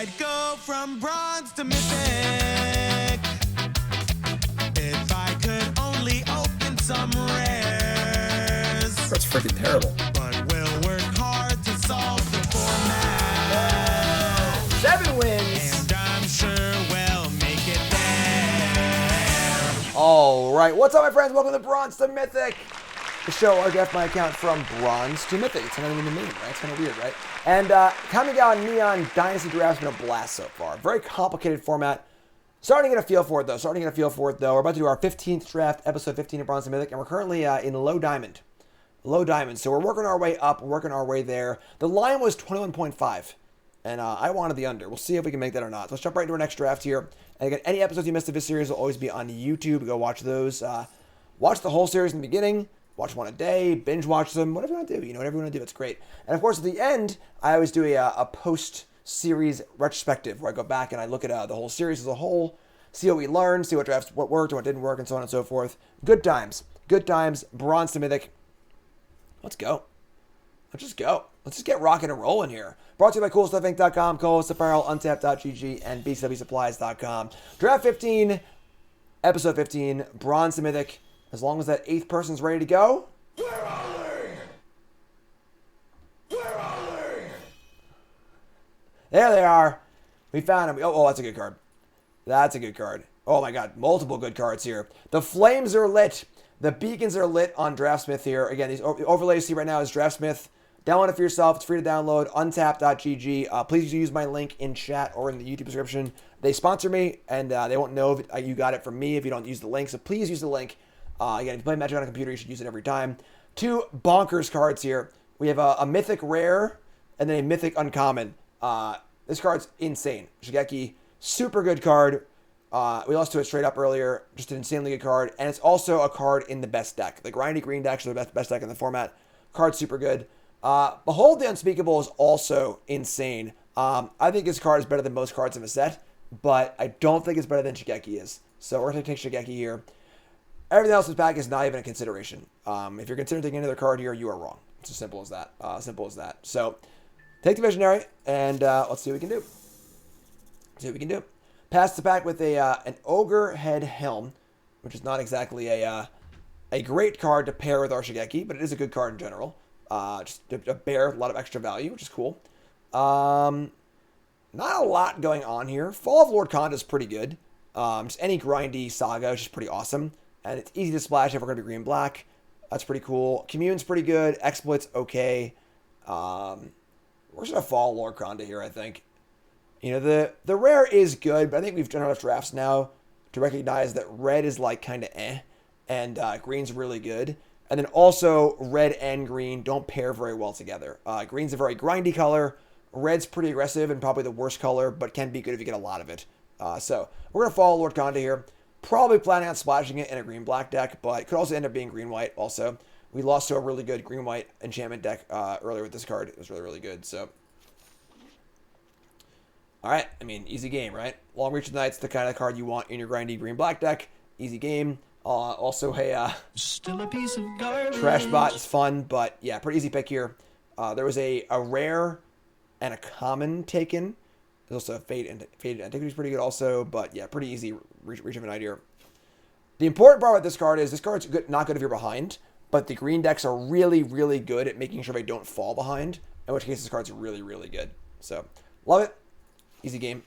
I'd go from bronze to mythic. If I could only open some rares. That's freaking terrible. But we'll work hard to solve the format. 7 wins. And I'm sure we'll make it there. All right, what's up, my friends? Welcome to Bronze to Mythic, the show I draft my account from Bronze to Mythic. It's not even the name, right? It's kind of weird, right? And Kamigawa Neon Dynasty draft's been a blast so far. Very complicated format. Starting to get a feel for it, though. We're about to do our 15th draft, episode 15 of Bronze to Mythic, and we're currently in low diamond. Low diamond. So we're working our way up, working our way there. The line was 21.5, and I wanted the under. We'll see if we can make that or not. So let's jump right into our next draft here. And again, any episodes you missed of this series will always be on YouTube. Go watch those. Watch the whole series in the beginning. Watch one a day. Binge watch them. Whatever you want to do. Whatever you want to do. It's great. And of course, at the end, I always do a post-series retrospective where I go back and I look at the whole series as a whole, see what we learned, see what drafts, what worked, what didn't work, and so on and so forth. Good times. Good times. Bronze to Mythic. Let's go. Let's just go. Let's just get rocking and rolling here. Brought to you by CoolStuffInc.com, Coolest Apparel, Untapped.gg, and BCWSupplies.com. Draft 15, episode 15, Bronze to Mythic. As long as that 8th person's ready to go. Where are they? Where are they? There they are. We found them. Oh, that's a good card. That's a good card. Oh my god, multiple good cards here. The flames are lit. The beacons are lit on Draftsmith here. Again, these overlays you see right now is Draftsmith. Download it for yourself. It's free to download. Untapped.gg. Please use my link in chat or in the YouTube description. They sponsor me, and they won't know if you got it from me if you don't use the link. So please use the link. Again, if you play Magic on a computer, you should use it every time. 2 bonkers cards here. We have a Mythic Rare and then a Mythic Uncommon. This card's insane. Shigeki, super good card. We lost to it straight up earlier. Just an insanely good card. And it's also a card in the best deck. The Grindy Green deck is the best deck in the format. Card's super good. Behold the Unspeakable is also insane. I think this card is better than most cards in the set, but I don't think it's better than Shigeki is. So we're going to take Shigeki here. Everything else in this pack is not even a consideration. If you're considering taking another card here, you are wrong. It's as simple as that. So take the Visionary, and let's see what we can do. Pass the pack with an Ogre Head Helm, which is not exactly a great card to pair with our Shigeki, but it is a good card in general. Just a bear, a lot of extra value, which is cool. Not a lot going on here. Fall of Lord Kanda is pretty good. Just any grindy saga is just pretty awesome. And it's easy to splash if we're going to be green-black. That's pretty cool. Commune's pretty good. Exploit's okay. We're just going to fall Lord Kanda here, I think. The rare is good, but I think we've done enough drafts now to recognize that red is like kind of and green's really good. And then also red and green don't pair very well together. Green's a very grindy color. Red's pretty aggressive and probably the worst color, but can be good if you get a lot of it. So we're going to follow Lord Kanda here. Probably planning on splashing it in a green-black deck, but it could also end up being green-white also. We lost to a really good green-white enchantment deck earlier with this card. It was really, really good, so. All right, easy game, right? Long Reach of the Night's the kind of card you want in your grindy green-black deck. Easy game. Also, hey, still a piece of garbage. Trash Bot is fun, but yeah, pretty easy pick here. There was a rare and a common taken. There's also a Faded Antiquity is pretty good also, but yeah, pretty easy reach of an idea. The important part about this card is this card's good, not good if you're behind, but the green decks are really, really good at making sure they don't fall behind, in which case this card's really, really good. So, love it. Easy game.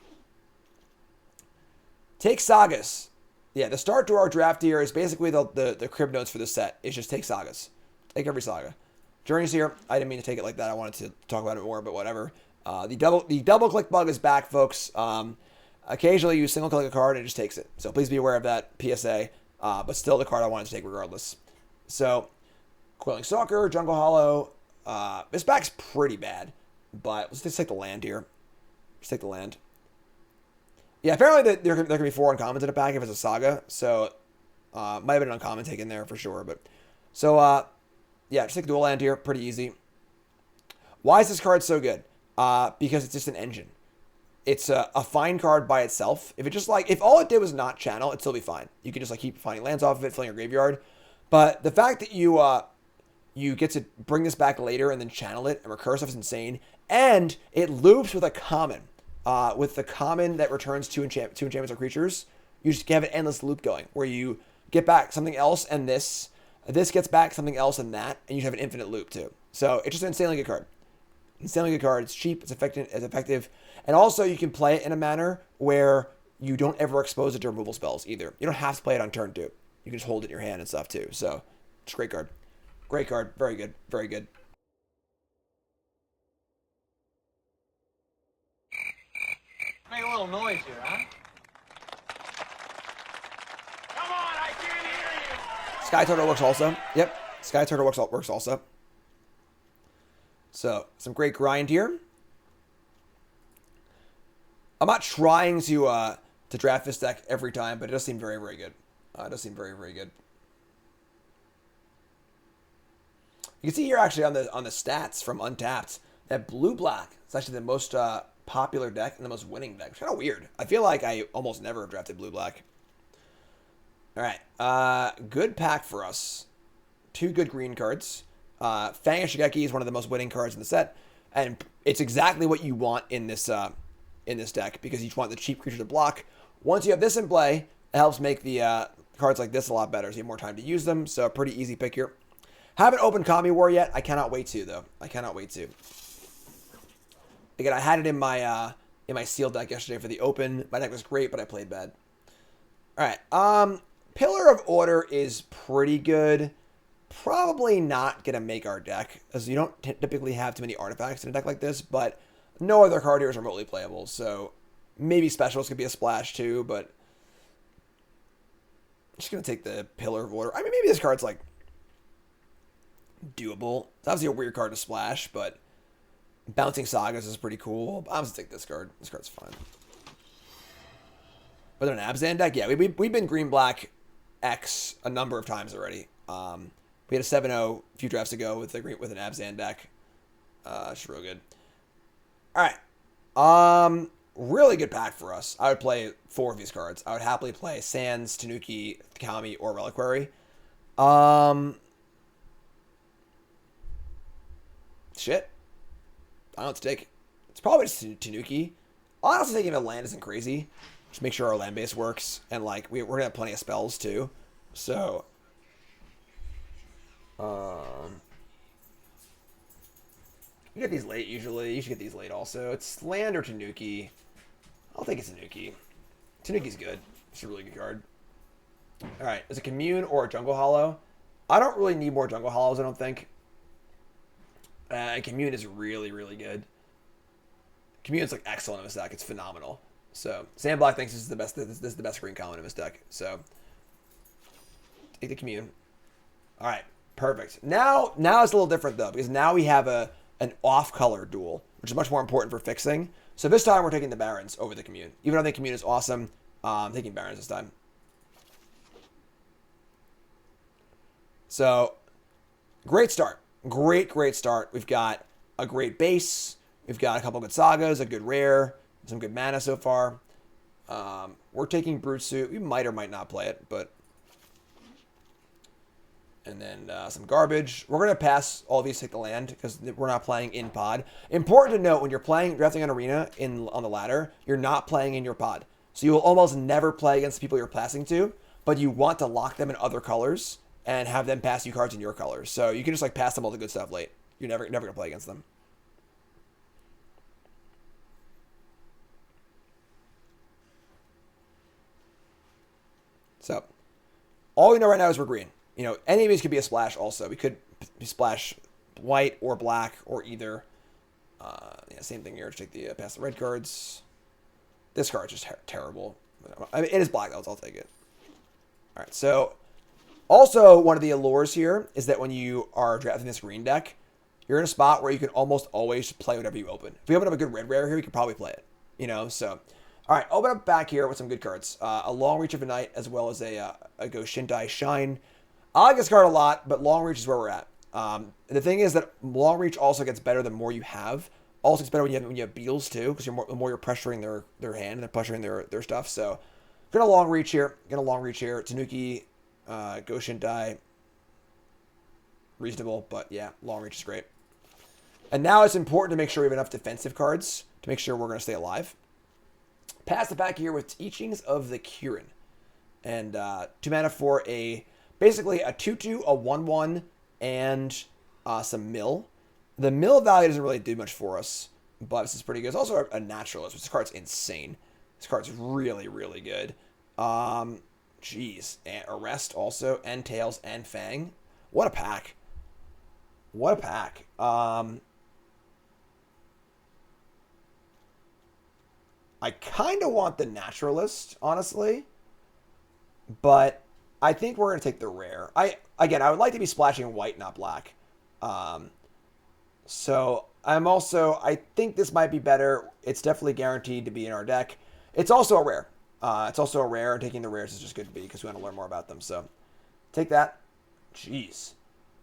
Take Sagas. Yeah, the start to our draft here is basically the crib notes for this set. It's just take Sagas. Take every Saga. Journey's here. I didn't mean to take it like that. I wanted to talk about it more, but whatever. The double click bug is back, folks. Occasionally you single click a card and it just takes it. So please be aware of that PSA. But still the card I wanted to take regardless. So Quelling Stalker, Jungle Hollow. This back's pretty bad, but let's just take the land here. Just take the land. Yeah, apparently there can be 4 uncommons in a pack if it's a saga. So might have been an uncommon taken there for sure. But so yeah, just take the dual land here. Pretty easy. Why is this card so good? Because it's just an engine. It's a fine card by itself. If all it did was not channel, it'd still be fine. You could just keep finding lands off of it, filling your graveyard. But the fact that you get to bring this back later and then channel it and recursive is insane. And it loops with a common. with the common that returns two enchantments or creatures, you just have an endless loop going where you get back something else and this gets back something else and that, and you have an infinite loop too. So it's just an insanely good card. Insanely good card. It's cheap. It's effective. And also you can play it in a manner where you don't ever expose it to removal spells either. You don't have to play it on turn 2. You can just hold it in your hand and stuff too. So it's a great card. Great card. Very good. Very good. Make a little noise here, huh? Come on, I can't hear you. Sky Turtle works also. Yep. Sky Turtle works also. So, some great grind here. I'm not trying to draft this deck every time, but it does seem very, very good. It does seem very, very good. You can see here actually on the stats from Untapped that blue-black is actually the most popular deck and the most winning deck. It's kind of weird. I feel like I almost never drafted blue-black. All right. Good pack for us. 2 good green cards. Fang Shigeki is one of the most winning cards in the set, and it's exactly what you want in this deck because you just want the cheap creature to block. Once you have this in play, it helps make the cards like this a lot better, so you have more time to use them. So a pretty easy pick here. Haven't opened Kamigawa yet. I cannot wait to though. I cannot wait to. Again, I had it in my sealed deck yesterday for the open. My deck was great, but I played bad. All right. Pillar of Order is pretty good. Probably not going to make our deck, as you don't typically have too many artifacts in a deck like this, but no other card here is remotely playable, so maybe specials could be a splash too, but I'm just going to take the Pillar of Order. I mean, maybe this card's, like, doable. It's obviously a weird card to splash, but Bouncing Sagas is pretty cool. I'm just going to take this card. This card's fine. Whether an Abzan deck? Yeah, we've been green-black X a number of times already. We had a 7-0 a few drafts ago with an Abzan deck. It's real good. All right. Really good pack for us. I would play 4 of these cards. I would happily play Sands, Tanuki, Kami, or Reliquary. Shit. I don't know what to take. It's probably just Tanuki. Honestly, taking a land isn't crazy. Just make sure our land base works. And, like, we're going to have plenty of spells, too. So... you get these late usually. You should get these late also. It's land or Tanuki. I'll take it's Tanuki. Tanuki's good. It's a really good card. Alright, is it Commune or a Jungle Hollow? I don't really need more Jungle Hollows, I don't think. Commune is really, really good. Commune's like excellent in this deck. It's phenomenal. So Sandblock thinks this is the best. This is the best green common in this deck. So take the Commune. All right, perfect. Now it's a little different though because now we have an off-color duel, which is much more important for fixing. So this time we're taking the Barons over the Commune. Even though I think Commune is awesome, I'm taking Barons this time. So great start. Great start. We've got a great base. We've got a couple good sagas, a good rare, some good mana so far. We're taking Brute Suit. We might or might not play it, but... And then some garbage. We're going to pass all these, take the land, because we're not playing in pod. Important to note, when you're drafting an arena on the ladder, you're not playing in your pod. So you will almost never play against the people you're passing to, but you want to lock them in other colors and have them pass you cards in your colors. So you can just like pass them all the good stuff late. You're never going to play against them. So all we know right now is we're green. You know, any of these could be a splash also. We could splash white or black or either. Yeah, same thing here. Just take the pass the red cards. This card's just terrible. I mean, it is black though, so I'll take it. All right, so also one of the allures here is that when you are drafting this green deck, you're in a spot where you can almost always play whatever you open. If we open up a good red rare here, we could probably play it. You know, so... All right, open up back here with some good cards. A Long Reach of a Night, as well as a Goshintai Shine. I like this card a lot, but Long Reach is where we're at. The thing is that Long Reach also gets better the more you have. Also gets better when you have beetles too, because the more you're pressuring their hand and they're pressuring their stuff. So, gonna Long Reach here. Tanuki, Goshintai. Reasonable, but yeah, Long Reach is great. And now it's important to make sure we have enough defensive cards to make sure we're gonna stay alive. pass the back here with Teachings of the Kirin. And 2 mana for basically a 2/2, a 1/1, and some mill. The mill value doesn't really do much for us, but this is pretty good. It's also a naturalist, which this card's insane. This card's really, really good. Jeez. And Arrest also, and Tails, and Fang. What a pack. What a pack. I kind of want the naturalist, honestly. But I think we're going to take the rare. I would like to be splashing white, not black. So I think this might be better. It's definitely guaranteed to be in our deck. It's also a rare. Taking the rares is just good to be because we want to learn more about them. So take that. Jeez.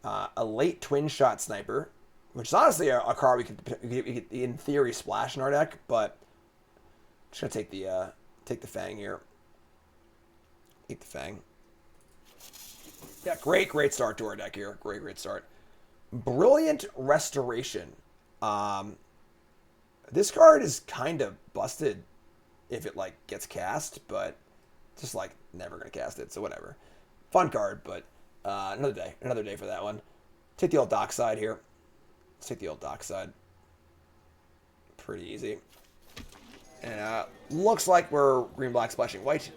A late twin shot sniper, which is honestly a card we could in theory splash in our deck, but I'm just gonna take the Fang here. Take the Fang. Yeah, great start to our deck here. Great start. Brilliant Restoration. This card is kind of busted if it like gets cast, but just like never gonna cast it, so whatever. Fun card, but another day for that one. Take the old dock side here. Let's take the old dock side. Pretty easy. And looks like we're green, black, splashing white.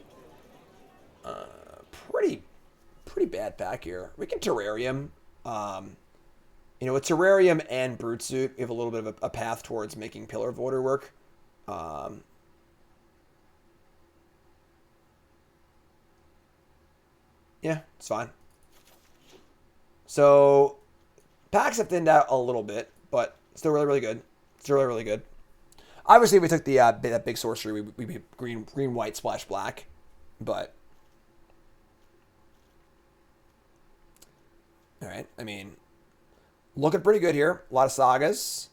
Pretty bad pack here. We can Terrarium. With Terrarium and Brute Suit, we have a little bit of a path towards making Pillar Voider work. Yeah, it's fine. So, packs have thinned out a little bit, but still really, really good. Still really, really good. Obviously, we took that big sorcery. We beat green, white, splash, black, but all right. I mean, looking pretty good here. A lot of sagas.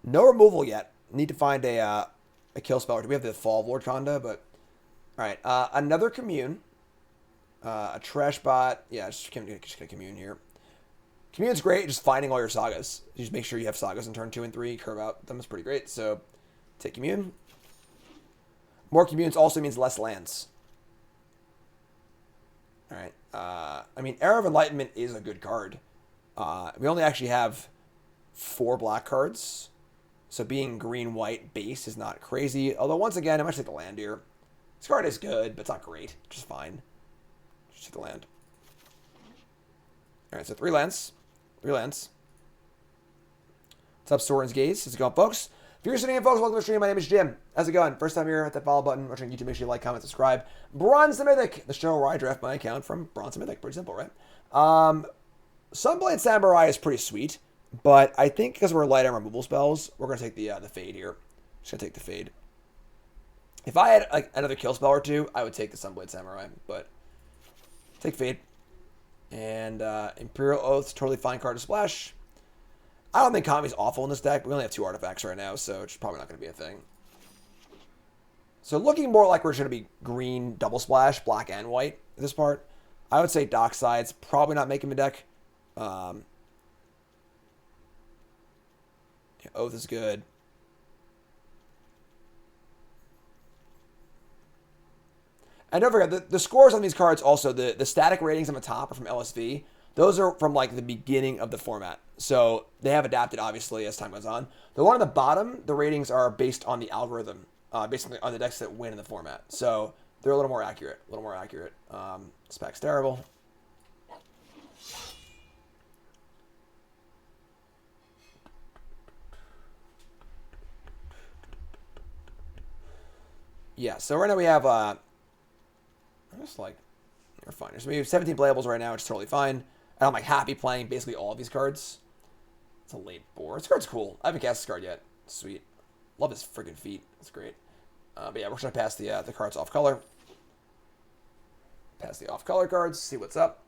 No removal yet. Need to find a kill spell. Do we have the Fall of Lord Conda? But all right. Another commune. A trash bot. Yeah, just gonna commune here. Commune's great. Just finding all your sagas. You just make sure you have sagas in turn 2 and 3. Curve out them is pretty great. So take commune. More communes also means less lands. All right. I mean, Era of Enlightenment is a good card. We only actually have 4 black cards. So being green-white base is not crazy. Although, once again, I might take the land here. This card is good, but it's not great. Just fine. Just take the land. All right, so 3 lands. 3 lands. What's up, Soren's Gaze? How's it going, folks? If you're sitting in, folks, welcome to the stream. My name is Jim. How's it going? First time here, hit that follow button. Watching YouTube, make sure you like, comment, subscribe. Bronze to Mythic, the show where I draft my account from Bronze to Mythic. Pretty simple, right? Sunblade Samurai is pretty sweet, but I think because we're light on removal spells, we're going to take the Fade here. Just going to take the Fade. If I had like another kill spell or 2, I would take the Sunblade Samurai, but take Fade. And Imperial Oath's totally fine card to splash. I don't think Kami's awful in this deck. We only have 2 artifacts right now, so it's probably not going to be a thing. So looking more like we're going to be green, double splash, black and white at this part. I would say Dockside's probably not making the deck. Yeah, Oath is good. And don't forget, the scores on these cards also, the static ratings on the top are from LSV. Those are from like the beginning of the format. So they have adapted, obviously, as time goes on. The one on the bottom, the ratings are based on the algorithm, based on the decks that win in the format. So they're a little more accurate. This pack's terrible. Yeah, so right now we have, I'm just like, we're fine. So we have 17 playables right now, which is totally fine. And I'm like happy playing basically all of these cards. It's a late board. This card's cool. I haven't cast this card yet. Sweet. Love his freaking feet. That's great. But yeah, we're just going to pass the cards off color. Pass the off color cards. See what's up.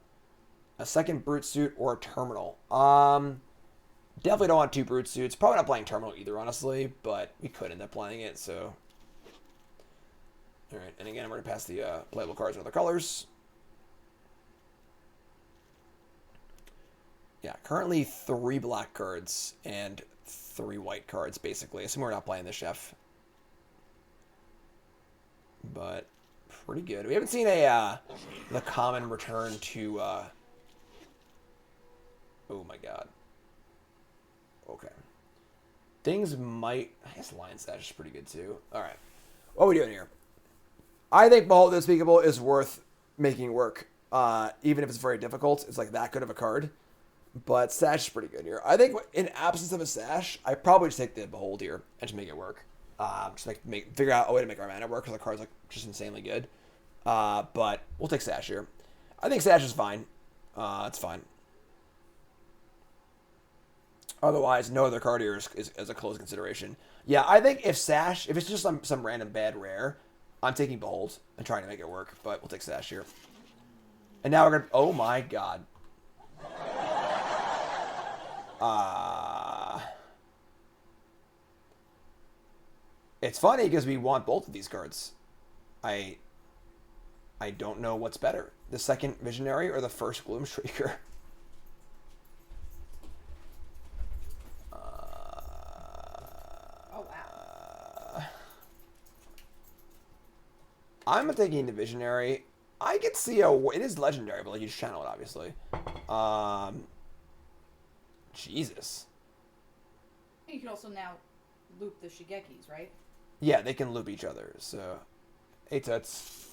A second Brute Suit or a Terminal. Definitely don't want 2 Brute Suits. Probably not playing Terminal either, honestly. But we could end up playing it, so. Alright, and again, we're going to pass the playable cards in other colors. Yeah, currently 3 black cards and 3 white cards, basically. Assume we're not playing the Chef. but pretty good. We haven't seen a the common return to. Oh my god. Okay. Things might. I guess Lion Sash is pretty good too. All right. What are we doing here? I think Behold the Unspeakable is worth making work. Even if it's very difficult, it's like that good of a card. But Sash is pretty good here. I think in absence of a Sash, I probably just take the Behold here and just make it work. Just figure out a way to make our mana work because the card's like just insanely good. But we'll take Sash here. I think Sash is fine. It's fine. Otherwise, no other card here is a close consideration. Yeah, I think if it's just some random bad rare, I'm taking Behold and trying to make it work. But we'll take Sash here. And now we're gonna. Oh my god. It's funny because we want both of these cards. I don't know what's better, the second Visionary or the first Gloomshrieker. Oh wow. I'm taking the Visionary. I could see it is legendary, but like you just channel it obviously. Jesus. You can also now loop the Shigekis, right? Yeah, they can loop each other. So, hey Toots.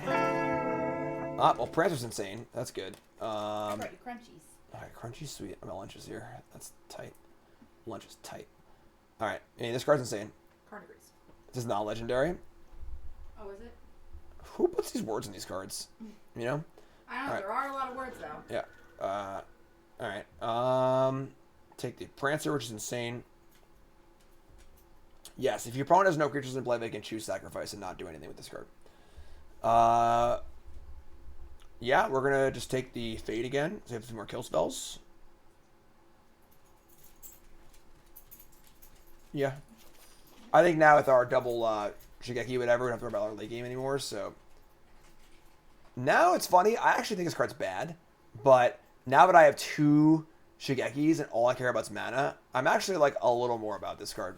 Well, Prancer's insane. That's good. Right, your crunchies. All right, Crunchy's sweet. I'm at lunch is here. That's tight. Lunch is tight. All right, this card's insane. Carnivores. This is not legendary. Oh, is it? Who puts these words in these cards? You know? I don't know. Right. There are a lot of words though. Yeah. All right. Take the Prancer, which is insane. Yes, if your opponent has no creatures in play, they can choose Sacrifice and not do anything with this card. Yeah, we're gonna just take the Fade again. So we have some more kill spells. Yeah. I think now with our double Shigeki, whatever, we don't have to worry about our late game anymore, so. Now it's funny, I actually think this card's bad, but now that I have two Shigekis and all I care about is mana, I'm actually like a little more about this card.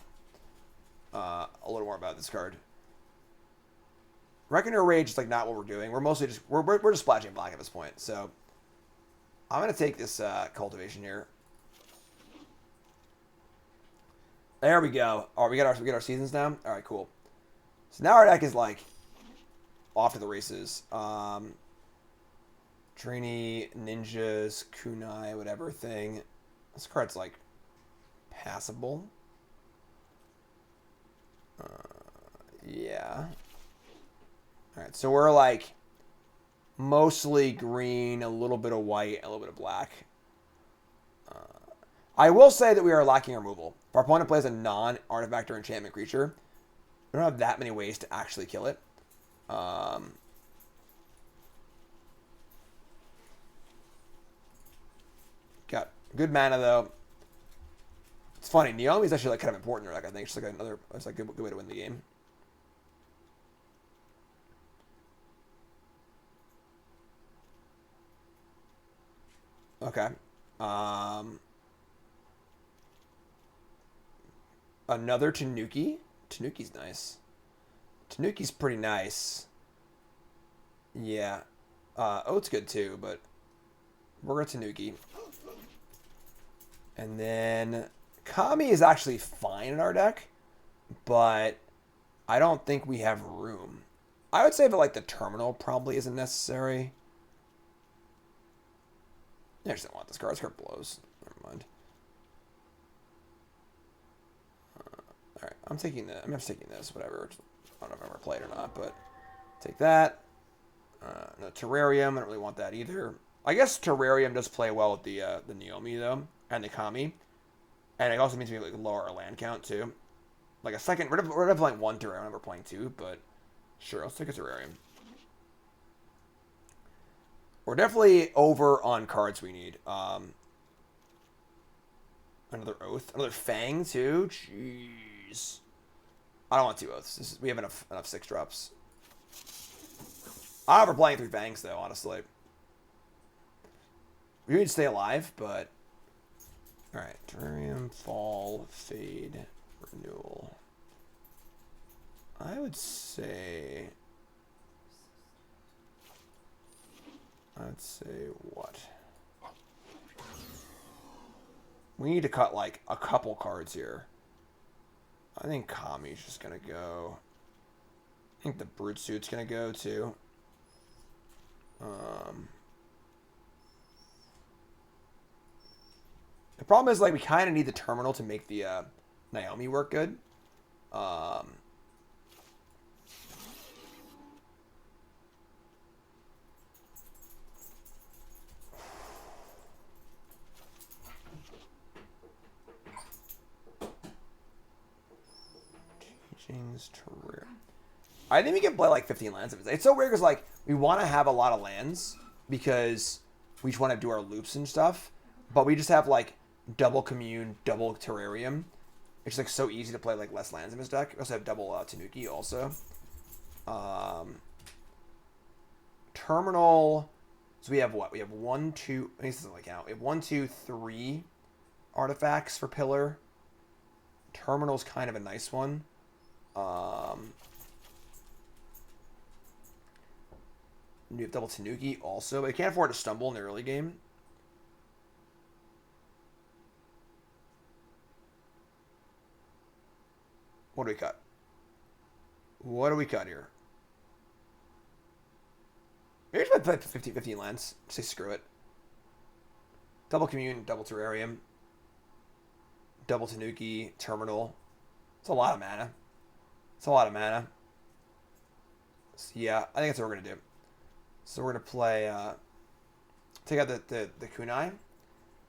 Reckoner Rage is like not what we're doing. We're mostly just we're just splashing black at this point. So I'm gonna take this Cultivation here. There we go. All right, we get our seasons now. All right, cool. So now our deck is like off to the races. Trini, Ninjas, Kunai, whatever thing. This card's like passable. Yeah. Alright, so we're like mostly green, a little bit of white, a little bit of black. I will say that we are lacking removal. If our opponent plays a non-artifact or enchantment creature, we don't have that many ways to actually kill it. Got good mana though. It's funny, Naomi's actually like kind of important. Like I think it's like another, it's like a good way to win the game. Okay. Another Tanuki. Tanuki's nice. Tanuki's pretty nice. Yeah. Oat's good too, but we're a Tanuki. And then Kami is actually fine in our deck, but I don't think we have room. I would say that like the terminal probably isn't necessary. I just don't want this card. This card blows. Never mind. All right, I'm just taking this. Whatever. I don't know if I've ever played or not, but take that. No Terrarium. I don't really want that either. I guess Terrarium does play well with the Naomi though, and the Kami, and it also means we like lower our land count too. Like a second, we're definitely playing one Terrarium. We're playing two, but sure, let's take a Terrarium. We're definitely over on cards we need. Another Oath. Another Fang, too. Jeez. I don't want two Oaths. We have enough 6-drops. We're playing 3 Fangs, though, honestly. We need to stay alive, but... Alright. Terrarium, Fall, Fade, Renewal. I would say... I'd say what? We need to cut like a couple cards here. I think Kami's just gonna go. I think the Brute Suit's gonna go too. The problem is like we kind of need the terminal to make the Naomi work good. I think we can play like 15 lands. It's so weird because like we want to have a lot of lands because we just want to do our loops and stuff, but we just have like double Commune, double Terrarium. It's like so easy to play like less lands in this deck. We also have double Tanuki also. Terminal. So we have what? We have 1, 2. I think this doesn't like count. We have 1, 2, 3 artifacts for Pillar. Terminal's kind of a nice one. We have double Tanuki also, but I can't afford to stumble in the early game. What do we cut? What do we cut here? Maybe I play 15 lands. Say screw it. Double Commune, double Terrarium, double Tanuki, Terminal. It's a lot of mana. It's a lot of mana. So yeah, I think that's what we're gonna do. So we're gonna play. Take out the Kunai.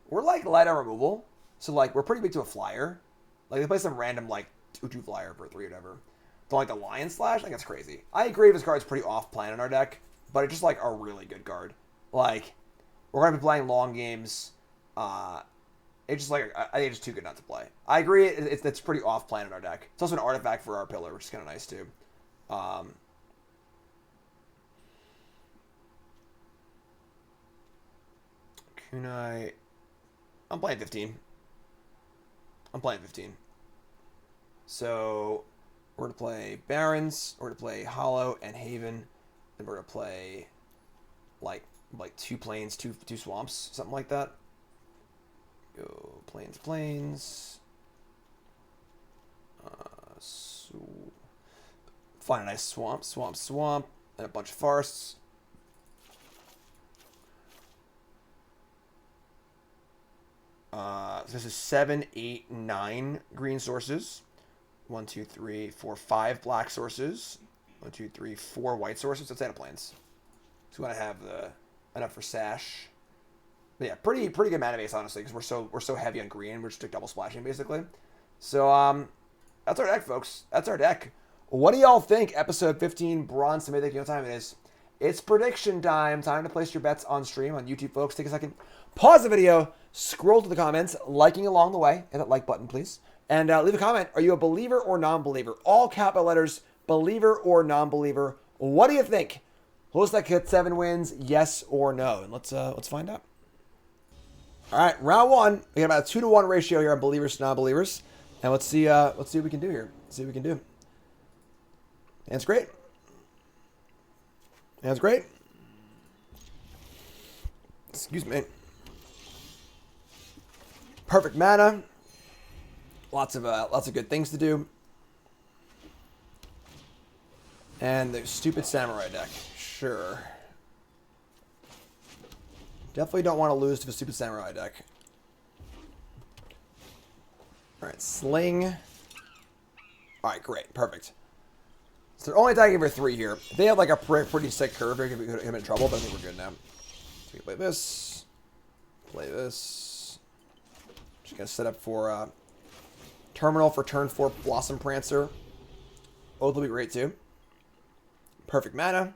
We're like light on removal, so like we're pretty big to a flyer. Like they play some random like 2/2 flyer for 3 or whatever. Don't like the Lion Slash. I think that's crazy. I agree this card's pretty off plan in our deck, but it's just like a really good card. Like we're gonna be playing long games. It's just like I think it's too good not to play. I agree. It's pretty off plan in our deck. It's also an artifact for our Pillar, which is kind of nice too. Kunai. I'm playing 15. I'm playing 15. So we're gonna play Barrens. We're gonna play Hollow and Haven. And we're gonna play like 2 plains, two swamps, something like that. Go plains. So find a nice swamp, and a bunch of forests. So this is 7, 8, 9 green sources. 1, 2, 3, 4, 5 black sources. 1, 2, 3, 4 white sources. That's 8 plains. So we want to have enough for Sash. But yeah, pretty good mana base honestly, because we're so heavy on green. We're just double splashing basically. So that's our deck, folks. That's our deck. What do y'all think? Episode 15, Bronze to Mythic. You know what time it is? It's prediction time. Time to place your bets on stream on YouTube, folks. Take a second, pause the video, scroll to the comments, liking along the way. Hit that like button, please, and leave a comment. Are you a believer or non-believer? All capital letters. Believer or non-believer? What do you think? Looks like hit 7 wins. Yes or no? And let's find out. All right, round 1. We got about a 2-to-1 ratio here on believers to non-believers, and let's see what we can do here. Let's see what we can do. That's great. That's great. Excuse me. Perfect mana. Lots of good things to do. And the stupid samurai deck. Sure. Definitely don't want to lose to the stupid samurai deck. Alright, sling. Alright, great. Perfect. So they're only attacking for 3 here. If they have like a pretty sick curve, they could get him in trouble, but I think we're good now. So we can play this. Play this. Just gonna set up for Terminal for turn 4 Blossom Prancer. Oath will be great too. Perfect mana.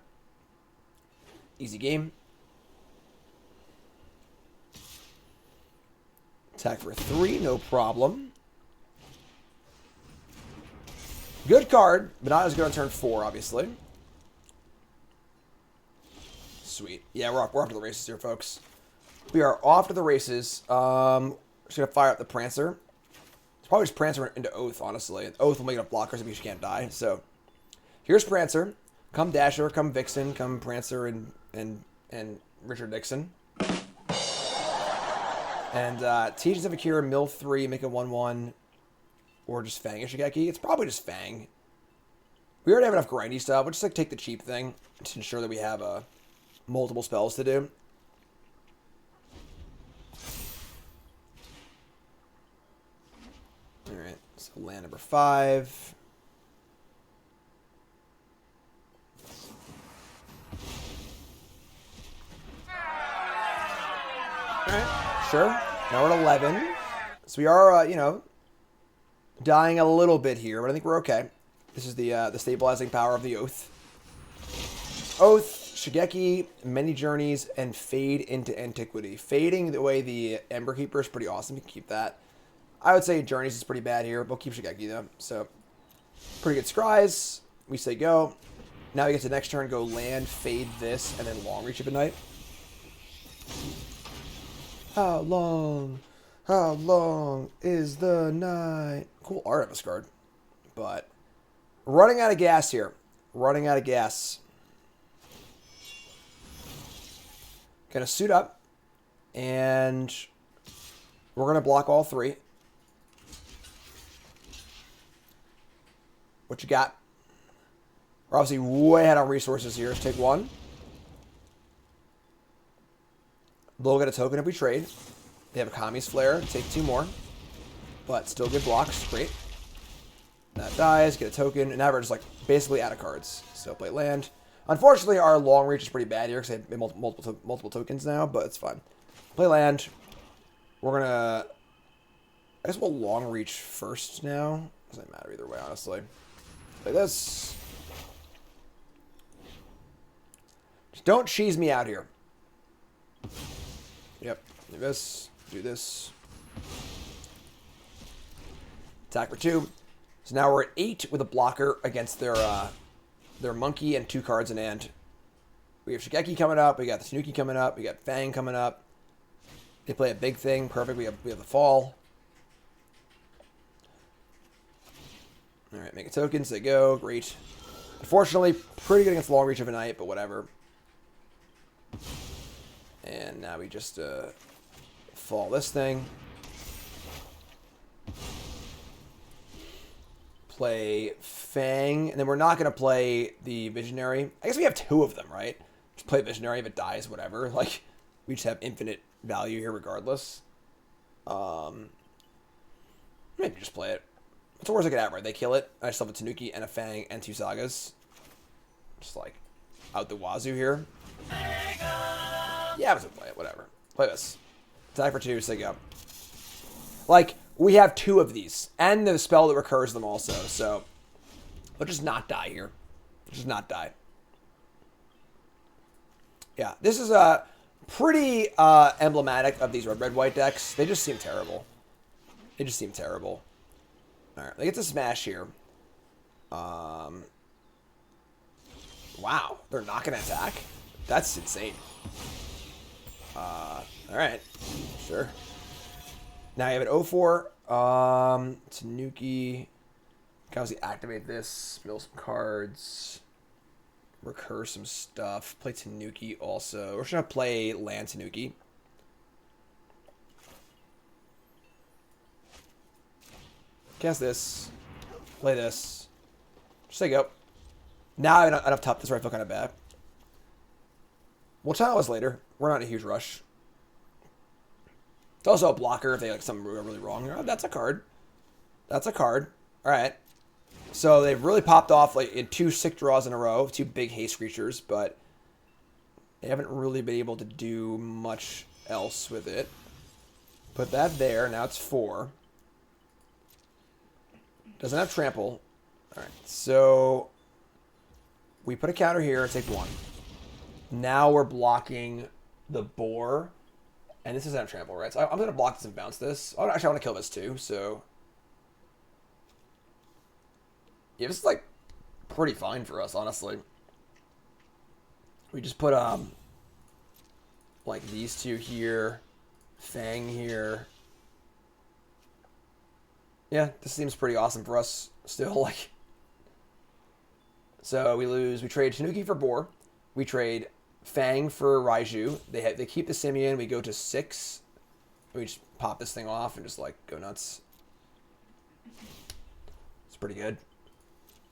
Easy game. Attack for 3, no problem. Good card, but not as good on turn 4, obviously. Sweet. Yeah, we're off to the races here, folks. We are off to the races. Just gonna fire up the Prancer. It's probably just Prancer into Oath, honestly. Oath will make enough blockers if you can't die, so Here's Prancer. Come Dasher, come Vixen, come Prancer and Richard Nixon. And Teachings of Akira, mill 3, make a 1/1. Or just Fang Ishigeki. It's probably just Fang. We already have enough grindy stuff. We'll just like take the cheap thing to ensure that we have multiple spells to do. Alright, so land number 5. Alright, sure. Now we're at 11. So we are, you know, dying a little bit here, but I think we're okay. This is the stabilizing power of the Oath. Oath, Shigeki, Many Journeys, and Fade into Antiquity. Fading the way the Ember Keeper is pretty awesome. You can keep that. I would say Journeys is pretty bad here. We'll keep Shigeki though. So, pretty good scries. We say go. Now we get to the next turn, go land, fade this, and then long reach of a night. How long is the night? Cool art of this card. But running out of gas here. Running out of gas. Gonna suit up. And we're gonna block all 3. What you got? We're obviously way ahead on resources here. Let's take 1. They'll get a token if we trade. They have a Kami's Flare. Take 2 more. But still good blocks. Great. That dies. Get a token. And now we're just like basically out of cards. So play land. Unfortunately, our long reach is pretty bad here because they have multiple tokens now. But it's fine. Play land. We're going to... I guess we'll long reach first now. Doesn't matter either way, honestly. Play this. Just don't cheese me out here. Yep. Do this. Do this. Attack for 2. So now we're at 8 with a blocker against their monkey and 2 cards in hand. We have Shigeki coming up. We got the Tanuki coming up. We got Fang coming up. They play a big thing. Perfect. We have the fall. Alright, make a token. Say go. Great. Unfortunately, pretty good against long reach of a night, but whatever. And now we just fall this thing. Play Fang. And then we're not going to play the Visionary. I guess we have 2 of them, right? Just play Visionary. If it dies, whatever. Like, we just have infinite value here regardless. Maybe just play it. What's the worst I could have, right? They kill it. I still have a Tanuki and a Fang and 2 Sagas. Just like out the wazoo here. Yeah, I'm just gonna play it. Whatever. Play this. Attack for 2. Say go. Like, we have 2 of these. And the spell that recurs them also. So, let's just not die here. Let's just not die. Yeah, this is pretty emblematic of these red-white decks. They just seem terrible. They just seem terrible. Alright, they get to smash here. Wow, they're not going to attack? That's insane. Alright, sure. Now you have an 0-4. Tanuki. Can obviously activate this. Mill some cards. Recur some stuff. Play Tanuki also. We're just going to play land Tanuki. Cast this. Play this. Just say go. Now I have enough top this where I feel kind of bad. We'll channel this later. We're not in a huge rush. It's also a blocker if they like something really wrong. Oh, that's a card. That's a card. Alright. So they've really popped off like in 2 sick draws in a row. 2 big haste creatures, but they haven't really been able to do much else with it. Put that there. Now it's 4. Doesn't have trample. Alright, so we put a counter here and take 1. Now we're blocking the boar. And this doesn't have trample, right? So I'm going to block this and bounce this. Oh, actually, I want to kill this too, so... Yeah, this is, like, pretty fine for us, honestly. We just put, like, these 2 here. Fang here. Yeah, this seems pretty awesome for us still. Like, So we trade Tanuki for Boar. We trade Fang for Raiju. They keep the Simian. We go to 6. We just pop this thing off and just like go nuts. It's pretty good.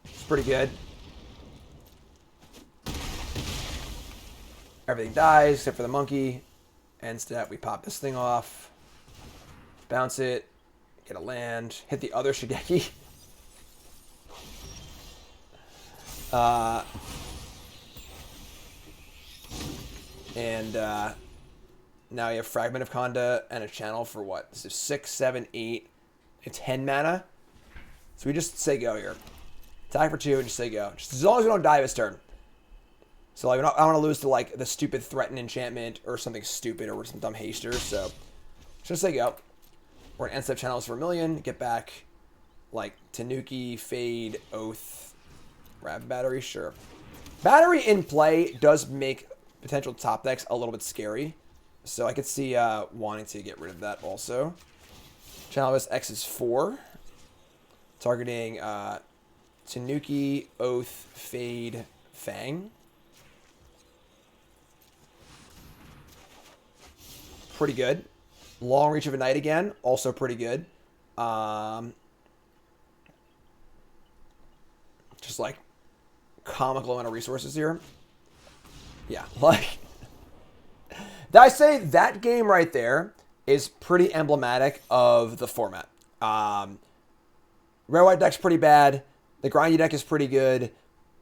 It's pretty good. Everything dies except for the monkey. End step, we pop this thing off. Bounce it. Get a land. Hit the other Shigeki. Now you have Fragment of Khanda and a channel for what? This is 6, 7, 8, and 10 mana. So we just say go here. Attack for 2 and just say go. Just as long as we don't die this turn. So like, I don't want to lose to like the stupid Threaten Enchantment or something stupid or some dumb haster. So just say go. We're gonna end step channels for 1,000,000. Get back like Tanuki, Fade, Oath, Rapid Battery. Sure. Battery in play does make potential top decks a little bit scary. So I could see wanting to get rid of that also. Channel this X is 4. Targeting Tanuki, Oath, Fade, Fang. Pretty good. Long Reach of a Night again. Also pretty good. Just like comical amount of resources here. Yeah, like... I say that game right there is pretty emblematic of the format. Red-White deck's pretty bad. The grindy deck is pretty good.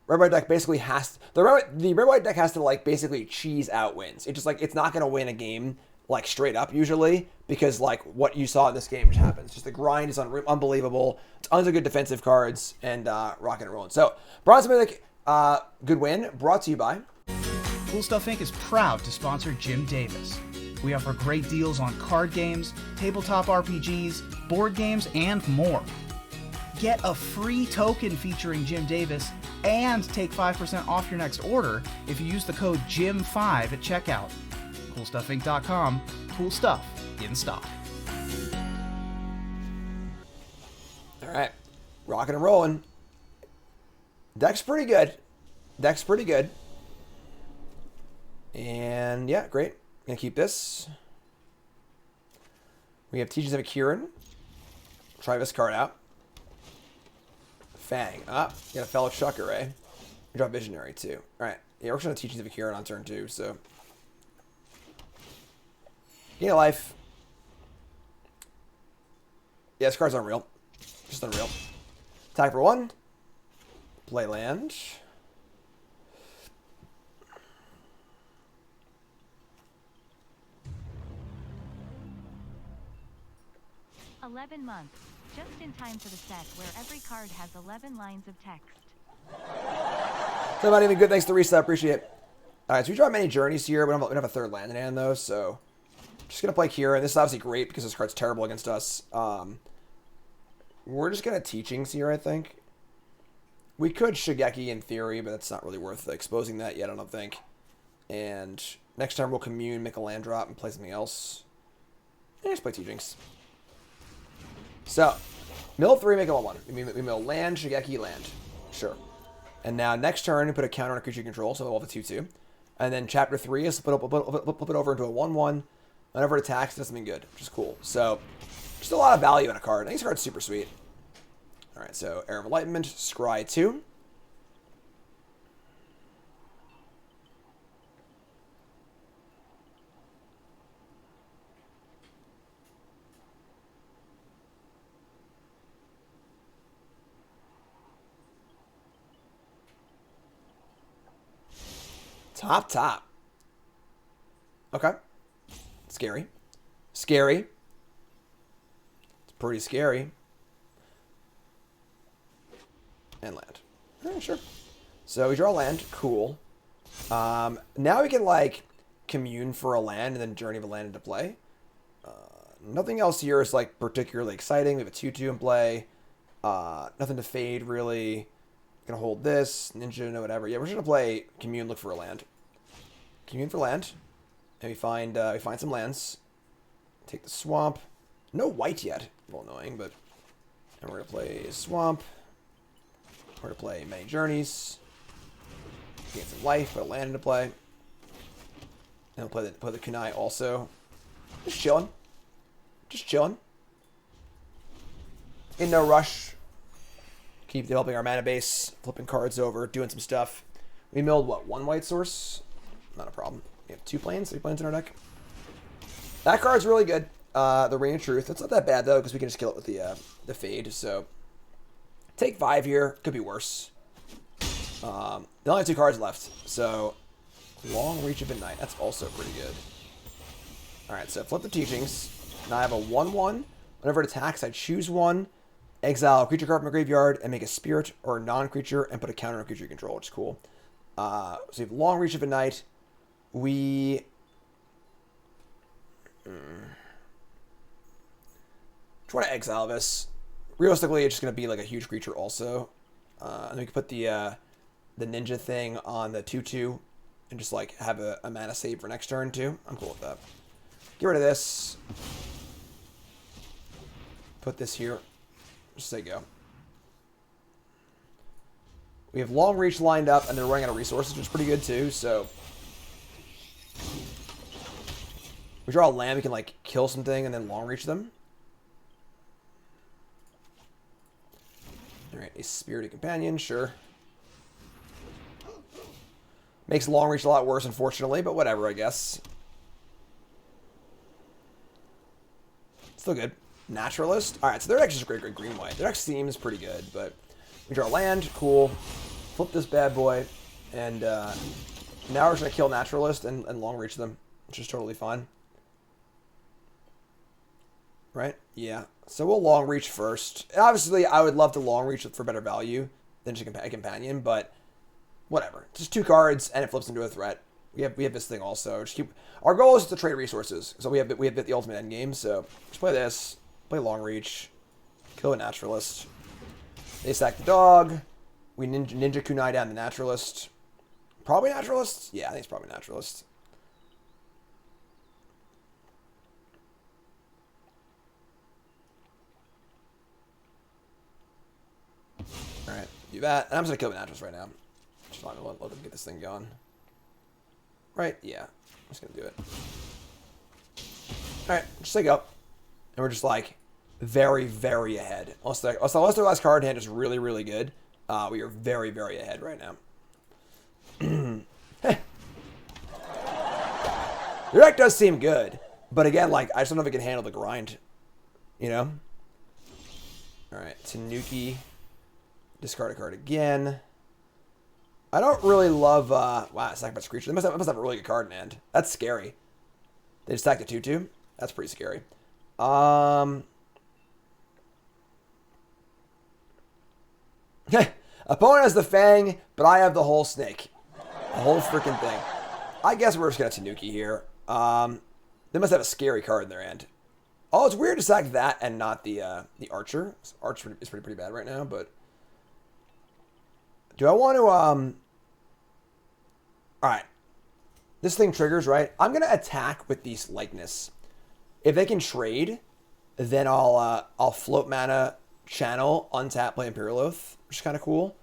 Red-White deck basically has... The Red-White deck has to, like, basically cheese out wins. It's just, like, it's not going to win a game, like, straight up, usually, because, like, what you saw in this game just happens. Just the grind is unbelievable. Tons of good defensive cards, and rocking and rolling. So, Bronze Mythic, good win. Brought to you by... Cool Stuff Inc. is proud to sponsor Jim Davis. We offer great deals on card games, tabletop RPGs, board games, and more. Get a free token featuring Jim Davis and take 5% off your next order if you use the code JIM5 at checkout. CoolStuffInc.com. Cool stuff in stock. All right. Rocking and rolling. Deck's pretty good. Deck's pretty good. And yeah, great. Gonna keep this. We have Teachings of Akiran. Try this card out. Fang. Got a fellow Chucker, eh? We draw Visionary too. Alright. Yeah, we're just gonna Teachings of Akiran on turn 2, so. Gain a life. Yeah, this card's unreal. Just unreal. Attack for 1. Play land. 11 months, just in time for the set where every card has 11 lines of text. So not even good, thanks to reset, appreciate it. Alright, so we draw many journeys here, but we don't have a third land in hand though, so just gonna play Kira, and this is obviously great because this card's terrible against us. We're just gonna Teachings here, I think. We could Shigeki in theory, but that's not really worth exposing that yet, I don't think. And next time we'll Commune, make a land drop, and play something else. And just play Teachings. So, mill 3, make a 1/1. We mill land, Shigeki, land. Sure. And now next turn, we put a counter on a creature you control, so we'll have a 2/2. And then chapter 3 is flip it over into a 1/1. Whenever it attacks, it does something good, which is cool. So, just a lot of value in a card. I think this card's super sweet. Alright, so Era of Enlightenment, Scry 2. Top. Okay. Scary. Scary. It's pretty scary. And land. Alright, sure. So we draw land. Cool. Now we can, like, Commune for a land and then Journey of a Land into play. Nothing else here is, like, particularly exciting. We have a 2/2 in play. Nothing to fade, really. Gonna hold this. Ninja, no whatever. Yeah, we're just gonna play Commune, look for a land. Commune for land. And we find some lands. Take the swamp. No white yet. A little annoying, but... And we're gonna play Swamp. We're gonna play Many Journeys. gain some life, put a land into play. And we'll play the kunai also. Just chilling. Just chilling. In no rush. Keep developing our mana base, flipping cards over, doing some stuff. We milled, what, 1 white source? Not a problem. We have 2 planes, 3 planes in our deck. That card's really good. The Ring of Truth. It's not that bad, though, because we can just kill it with the Fade. So, take 5 here. Could be worse. They only have 2 cards left. So, Long Reach of Midnight. That's also pretty good. Alright, so flip the Teachings. Now I have a 1/1. Whenever it attacks, I choose 1. Exile a creature card from a graveyard and make a spirit or a non-creature and put a counter on a creature you control, which is cool. So we have Long Reach of a Night. We... try to exile this. Realistically, it's just going to be like a huge creature also. And then we can put the ninja thing on the 2/2 and just like have a mana save for next turn too. I'm cool with that. Get rid of this. Put this here. Just say go. We have Long Reach lined up, and they're running out of resources, which is pretty good too, so... we draw a land, we can like kill something and then Long Reach them. Alright, a Spirited Companion, sure. Makes Long Reach a lot worse, unfortunately, but whatever, I guess. Still good. Naturalist. Alright, so their deck is just great green-white. Their deck seems pretty good, but we draw land, cool. Flip this bad boy, and now we're just going to kill Naturalist and Long Reach them, which is totally fine. Right? Yeah. So we'll Long Reach first. And obviously, I would love to Long Reach for better value than just a companion, but whatever. Just 2 cards, and it flips into a threat. We have this thing also. Just keep. Our goal is to trade resources, so we have the ultimate end game. So just play this. Play Long Reach. Kill a Naturalist. They sack the dog. We ninja kunai down the Naturalist. Probably Naturalist? Yeah, I think it's probably Naturalist. Alright, do that. And I'm just going to kill the Naturalist right now. Just fine, let them get this thing going. Right, yeah. I'm just going to do it. Alright, just say go. And we're just like very, very ahead. Unless their last card in hand is really, really good. We are very, very ahead right now. Their deck does seem good. But again, like, I just don't know if it can handle the grind. You know? Alright, Tanuki. Discard a card again. I don't really love, wow, sacrifice creature. They must have a really good card in hand. That's scary. They just attack the 2/2? That's pretty scary. Opponent has the Fang, but I have the whole snake. The whole freaking thing. I guess we're just going to Tanuki here. They must have a scary card in their hand. Oh, it's weird to sack that and not the Archer. Archer is pretty bad right now, but... do I want to, Alright. This thing triggers, right? I'm going to attack with these Likeness. If they can trade, then I'll float mana, channel, untap, play Imperial Oath, which is kind of cool.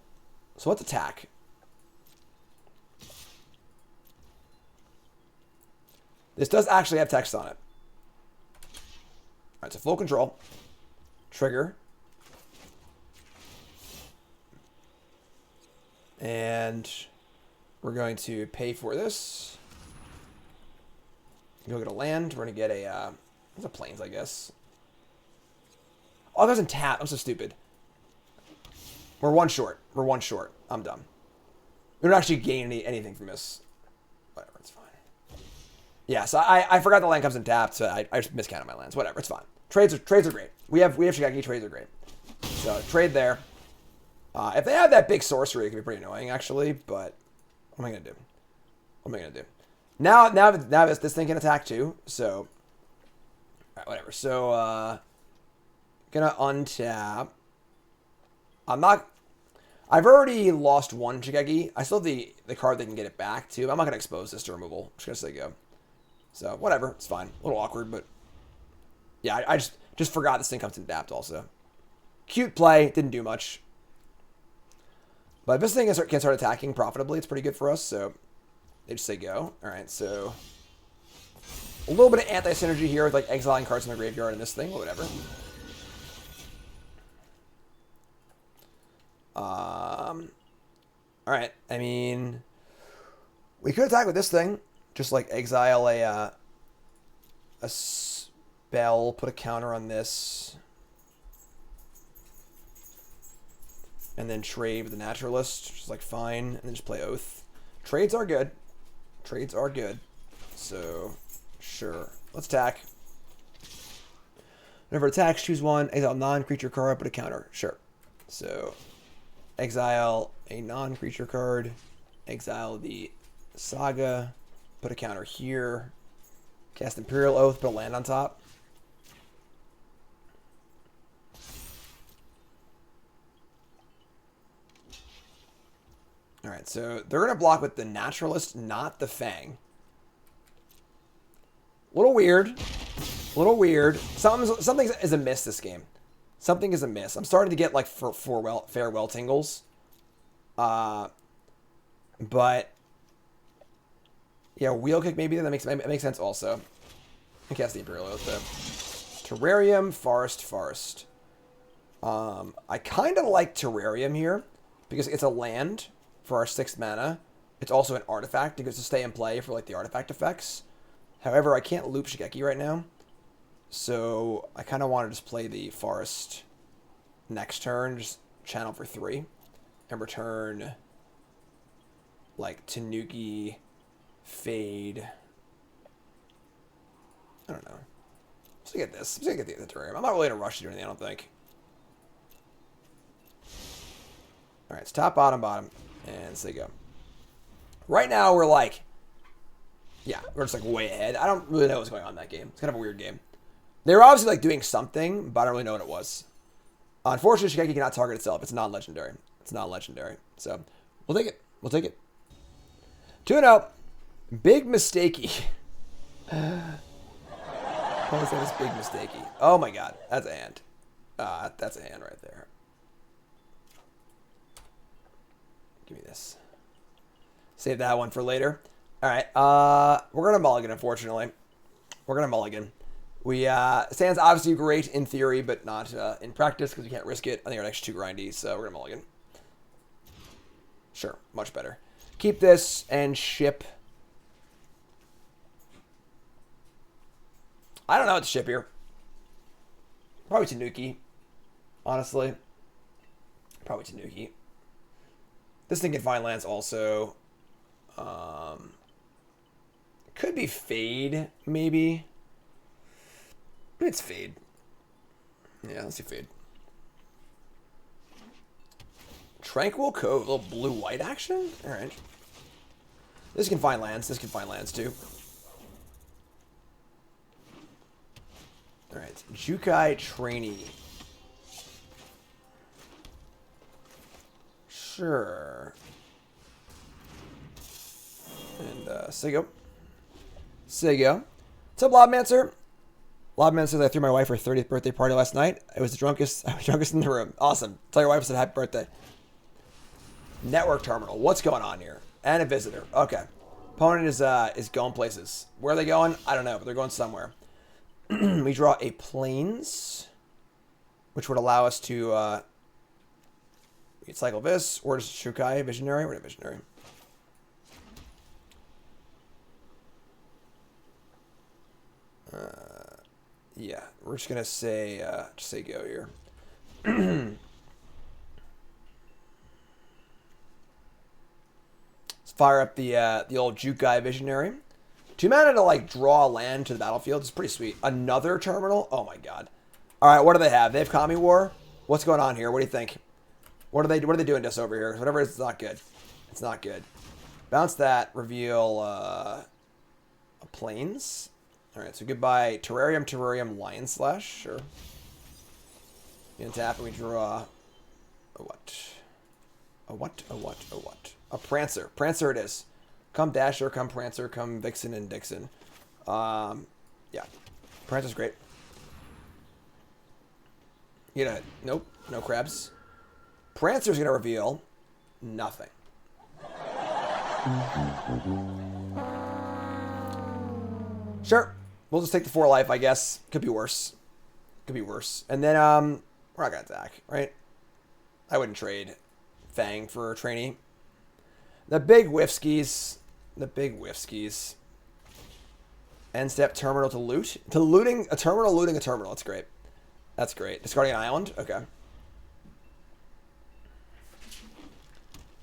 So let's attack. This does actually have text on it. Alright, so full control. Trigger. And we're going to pay for this. Go get a land. We're going to get a, it's a plains, I guess. Oh, it doesn't tap. I'm so stupid. We're 1 short. We're 1 short. I'm dumb. We don't actually gain anything from this. Whatever, it's fine. Yeah, so I forgot the land comes in tapped, so I just miscounted my lands. Whatever, it's fine. Trades are great. We have Shigaki, trades are great. So trade there. If they have that big sorcery, it can be pretty annoying, actually. But what am I gonna do? What am I gonna do? Now this thing can attack too. So, alright, whatever. So, gonna untap. I've already lost 1 Shigeki. I still have the card that can get it back too. I'm not gonna expose this to removal. I'm just gonna say go. So whatever, it's fine. A little awkward, but yeah, I just forgot this thing comes in adapt also. Cute play, didn't do much. But if this thing can start attacking profitably, it's pretty good for us. So they just say go. All right, so a little bit of anti-synergy here with like exiling cards in the graveyard and this thing, or whatever. All right. I mean, we could attack with this thing, just like exile a spell, put a counter on this, and then trade with the naturalist, which is like fine, and then just play oath. Trades are good. Trades are good. So, sure. Let's attack. Whenever attacks, choose one, exile non-creature card, put a counter. Sure. So, exile a non-creature card, exile the Saga, put a counter here, cast Imperial Oath, put a land on top. Alright, so they're going to block with the Naturalist, not the Fang. A little weird. A little weird. Something is amiss this game. Something is amiss. I'm starting to get like farewell tingles. But yeah, wheel kick maybe that makes sense also. I cast the Imperial Oath though. Terrarium, forest. I kind of like Terrarium here because it's a land for our 6th mana. It's also an artifact. It gets to stay in play for like the artifact effects. However, I can't loop Shigeki right now. So I kind of want to just play the forest next turn, just channel for 3, and return like Tanuki, Fade. I don't know. Let's get this. I'm just gonna get the Terrarium. I'm not really in a rush to do anything, I don't think. Alright, it's top, bottom, and so you go. Right now we're like, yeah, we're just like way ahead. I don't really know what's going on in that game. It's kind of a weird game. They were obviously like doing something, but I don't really know what it was. Unfortunately, Shigeki cannot target itself. It's non-legendary. It's non-legendary. So, we'll take it. We'll take it. 2-0. Big mistakey. Opponent's name is Big Mistakey. Oh my god. That's a hand. That's a hand right there. Give me this. Save that one for later. Alright. We're going to mulligan, unfortunately. We're going to mulligan. Sand's obviously great in theory, but not in practice because we can't risk it. I think our next 2 grindy, so we're going to mulligan. Sure, much better. Keep this and ship. I don't know what to ship here. Probably Tanuki, honestly. Probably Tanuki. This thing can find lands also. Could be Fade, maybe. It's Fade. Yeah, let's see Fade. Tranquil Cove, a little blue-white action? Alright. This can find lands. This can find lands, too. Alright. Jukai Trainee. Sure. And, Sigo. What's up, Lobmancer? Lobman says I threw my wife her 30th birthday party last night. I was drunkest in the room. Awesome. Tell your wife I said happy birthday. Network terminal. What's going on here? And a visitor. Okay. Opponent is going places. Where are they going? I don't know, but they're going somewhere. We draw a Plains, which would allow us to we could cycle this, or just Shukai Visionary. We're a Visionary. Yeah, we're just gonna say go here. Let's fire up the old Jukai Visionary. 2 mana to like draw land to the battlefield is pretty sweet. Another terminal? Oh my god. Alright, what do they have? They have Kami War? What's going on here? What do you think? What are they doing to us over here? Whatever it is, it's not good. It's not good. Bounce that, reveal a Plains. Alright, so goodbye Terrarium, Lion Slash, sure. You tap and we draw a what? A what? A Prancer. Prancer it is. Come Dasher, come Prancer, come Vixen and Dixon. Yeah. Prancer's great. Nope, no crabs. Prancer's gonna reveal nothing. Sure. We'll just take the 4 life, I guess. Could be worse. Could be worse. And then, we're not going to attack, right? I wouldn't trade Fang for a trainee. The big whiffskis. The big whiffskis. End step terminal to loot. To looting a terminal, looting a terminal. That's great. That's great. Discarding an island? Okay.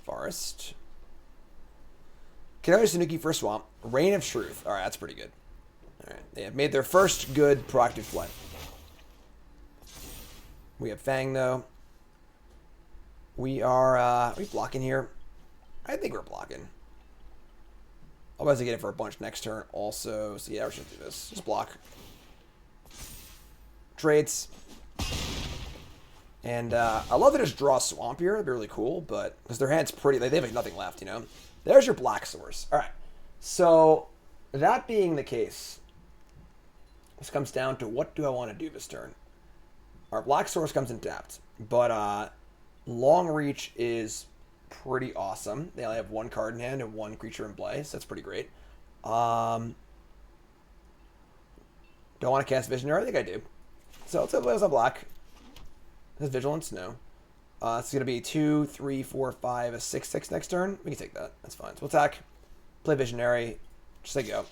Forest. Kanayo Sanuki for Swamp. Reign of Truth. Alright, that's pretty good. Alright. They have made their first good proactive play. We have Fang, though. We are we blocking here? I think we're blocking. I'll about to get it for a bunch next turn also. So yeah, we're just gonna do this. Just block. Trades. And I love that just draw Swamp here. That'd be really cool, but because their hand's pretty, they have like nothing left, you know? There's your black source. Alright. So that being the case, this comes down to what do I want to do this turn? Our black source comes in tapped, but long reach is pretty awesome. They only have 1 card in hand and 1 creature in play, so that's pretty great. Don't want to cast Visionary? I think I do. So let's play on black. Has Vigilance? No. It's going to be 2, 3, 4, 5, a 6/6 next turn. We can take that. That's fine. So we'll attack. Play Visionary. Just say go.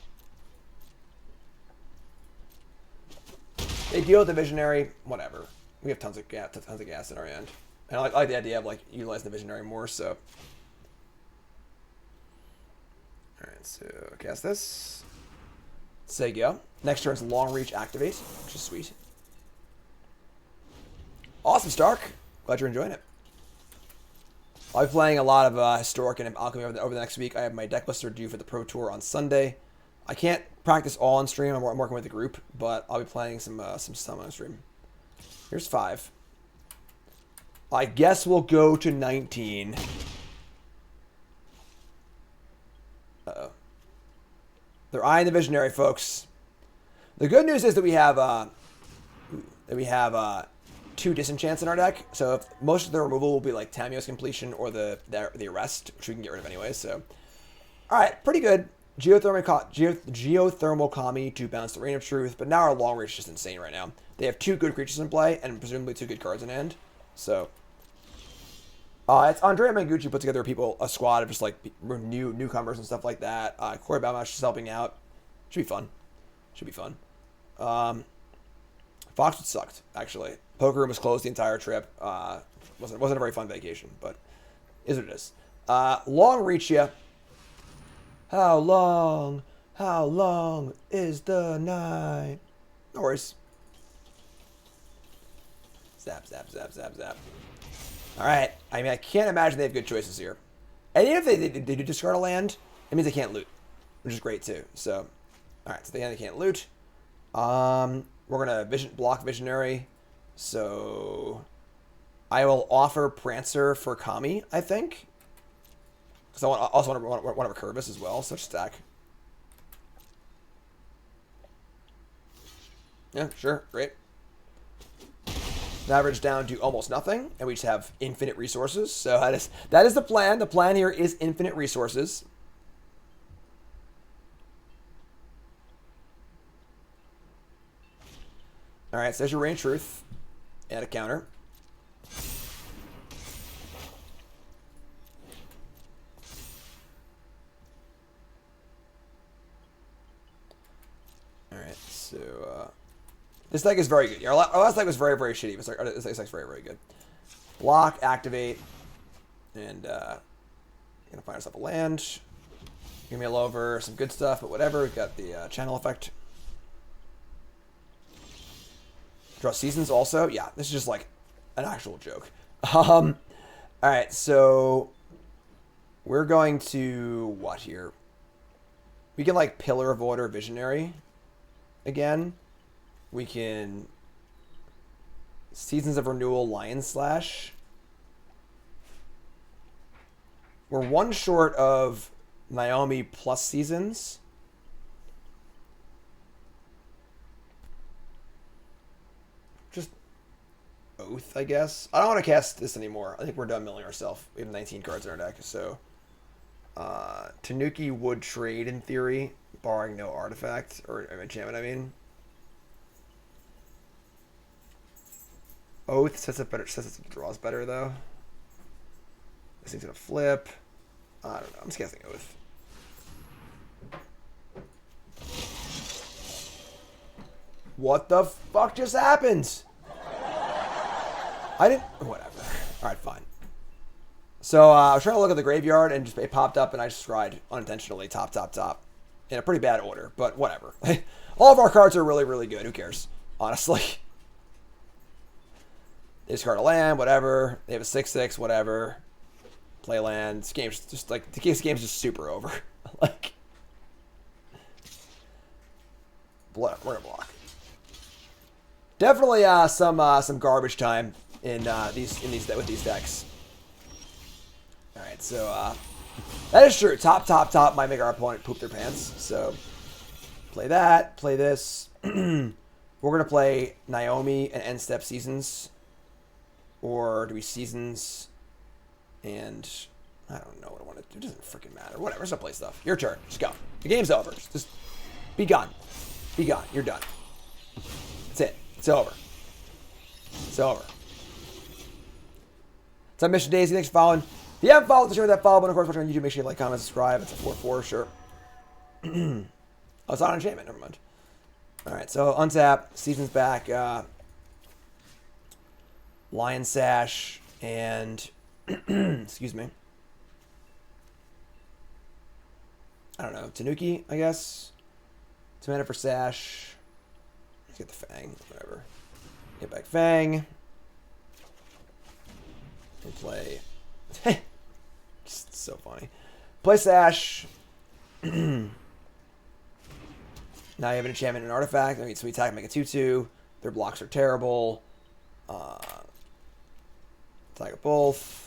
They deal with the Visionary. Whatever. We have tons of gas in our hand. And I like the idea of like utilizing the Visionary more, so. Alright, so cast this. Say go. Next turn's Long Reach activate, which is sweet. Awesome, Stark. Glad you're enjoying it. I'll be playing a lot of Historic and Alchemy over the next week. I have my deck lister due for the Pro Tour on Sunday. I can't practice all on stream. I'm working with the group, but I'll be playing some on stream. Here's 5. I guess we'll go to 19. Uh-oh. They're eyeing the Visionary, folks. The good news is that we have 2 disenchants in our deck, so if most of the removal will be like Tamiyo's Completion or the Arrest, which we can get rid of anyway. So, all right, pretty good. Geothermal Kami to bounce the Reign of Truth, but now our Long Reach is just insane right now. They have 2 good creatures in play and presumably 2 good cards in hand. So, it's Andrea Mangucci put together a squad of just like newcomers and stuff like that. Corey Baumash is helping out. Should be fun. Should be fun. Foxwood sucked, actually. Poker room was closed the entire trip. Wasn't a very fun vacation, but is what it is. Long Reach ya. How long is the night? No worries. Zap, zap, zap, zap, zap. All right. I mean, I can't imagine they have good choices here. And even if they do discard a land, it means they can't loot, which is great too. So, all right. So they can't loot. We're gonna block Visionary. So, I will offer Prancer for Kami, I think. Because I also want to recurve this as well, so stack. Yeah, sure, great. Average down to almost nothing, and we just have infinite resources. So that is the plan. The plan here is infinite resources. All right, so there's your Reign of Truth. Add a counter. Alright, so this deck is very good. Our last deck was very, very shitty. This deck's very, very good. Block, activate, and gonna find ourselves a land. Give me a over some good stuff, but whatever. We've got the channel effect. Draw Seasons also. Yeah, this is just like an actual joke. Alright, so we're going to what here? We can like Pillar of Order Visionary again. We can Seasons of Renewal Lion Slash. We're 1 short of Naomi plus Seasons. Just Oath, I guess. I don't want to cast this anymore. I think we're done milling ourselves. We have 19 cards in our deck, so... Tanuki would trade, in theory, barring no artifact, or enchantment, I mean. Oath sets up draws better, though. This thing's gonna flip. I don't know. I'm just casting Oath. What the fuck just happened? I didn't... Whatever. Alright, fine. So, I was trying to look at the graveyard, and it popped up, and I just tried unintentionally top, in a pretty bad order, but whatever. All of our cards are really, really good. Who cares? Honestly. They discard a land, whatever. They have a 6/6, whatever. Play land. This game's just, like, this game's just super over. Like... We're gonna block. Definitely some garbage time with these decks. All right, so that is true. Top might make our opponent poop their pants. So play that. Play this. We're gonna play Naomi and End Step Seasons, or do we Seasons? And I don't know what I want to do. It doesn't freaking matter. Whatever. Just gonna play stuff. Your turn. Just go. The game's over. Just be gone. Be gone. You're done. That's it. It's over. It's over. It's on Mission Daisy. Thanks for following. If you haven't followed, share that follow button. Of course, watching on YouTube, make sure you like, comment, subscribe. It's a 4/4, sure. Oh, it's not an enchantment. Never mind. All right, so untap. Season's back. Lion Sash and excuse me. I don't know. Tanuki, I guess. 2 mana for Sash. Let's get the Fang. Whatever. Get back Fang. And play. Just so funny. Play Sash. Now you have an enchantment and an artifact. I mean, so we attack, make a 2/2. Their blocks are terrible. Attack at both.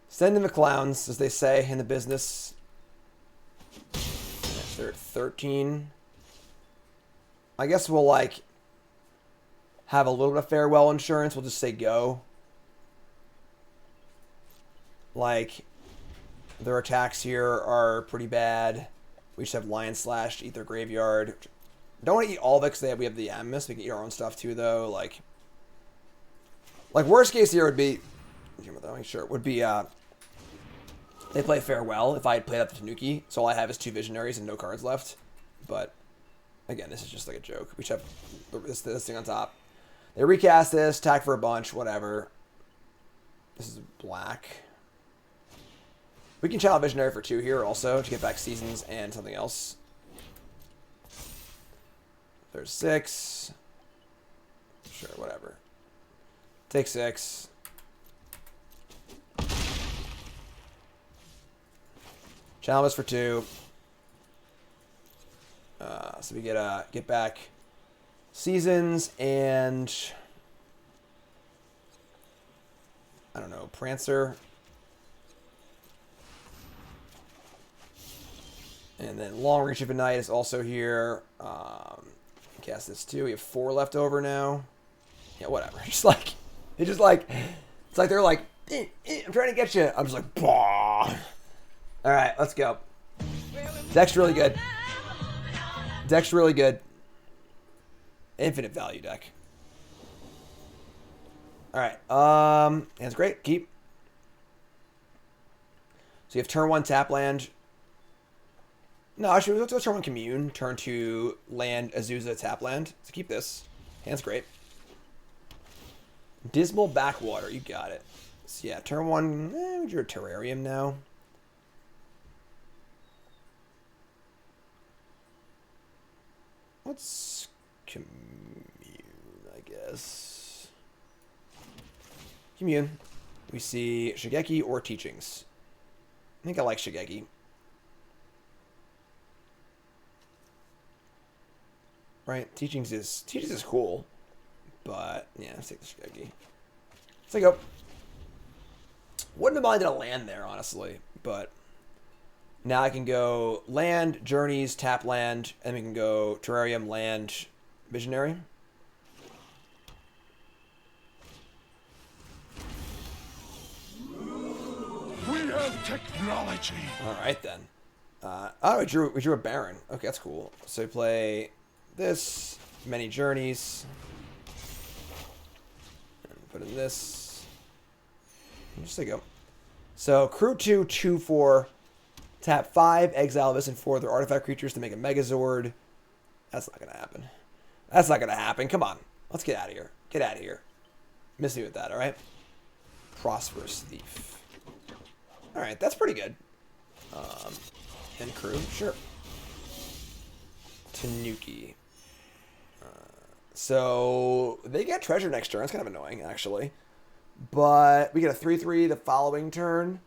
Send them the clowns, as they say in the business. They're at 13. I guess we'll, like, have a little bit of farewell insurance. We'll just say go. Like, their attacks here are pretty bad. We just have Lion Slash to eat their graveyard. Don't want to eat all of it because we have the Animus. We can eat our own stuff too, though. Like worst case here would be... Sure, would be... they play Farewell if I had played out the Tanuki. So all I have is 2 Visionaries and no cards left. But, again, this is just like a joke. We should have this thing on top. They recast this, attack for a bunch, whatever. This is black. We can channel Visionary for 2 here also to get back Seasons and something else. There's 6. Sure, whatever. Take 6. Channel this for 2. So we get back Seasons and I don't know, Prancer. And then Long Reach of a Night is also here. Cast this too. We have 4 left over now. Yeah, whatever. It's like they're like, I'm trying to get you. I'm just like, bah. All right, let's go. Deck's really good. Deck's really good. Infinite value deck. All right. That's great. Keep. So you have turn 1 tap land. No, actually, let's go turn 1 commune. Turn 2 land Azusa tap land. So keep this. Hand's great. Dismal Backwater. You got it. So yeah, turn 1. You're a Terrarium now. Let's commune, I guess. Commune. We see Shigeki or Teachings. I think I like Shigeki. Right? Teachings is cool. But, yeah, let's take the Shigeki. Let's go. Wouldn't have minded a land there, honestly. But Now I can go land, journeys, tap land, and we can go terrarium, land, visionary. We have technology. All right then. Oh, we drew a Baron. Okay, that's cool. So we play this, many journeys, and put in this. Just there you go. So crew 2, 2/4, tap 5, exile this and 4 other artifact creatures to make a Megazord. That's not gonna happen. That's not gonna happen. Come on, let's get out of here. Get out of here. Miss me with that. All right. Prosperous Thief. All right, that's pretty good. And crew, sure. Tanuki. So they get treasure next turn. It's kind of annoying, actually. But we get a 3/3 the following turn.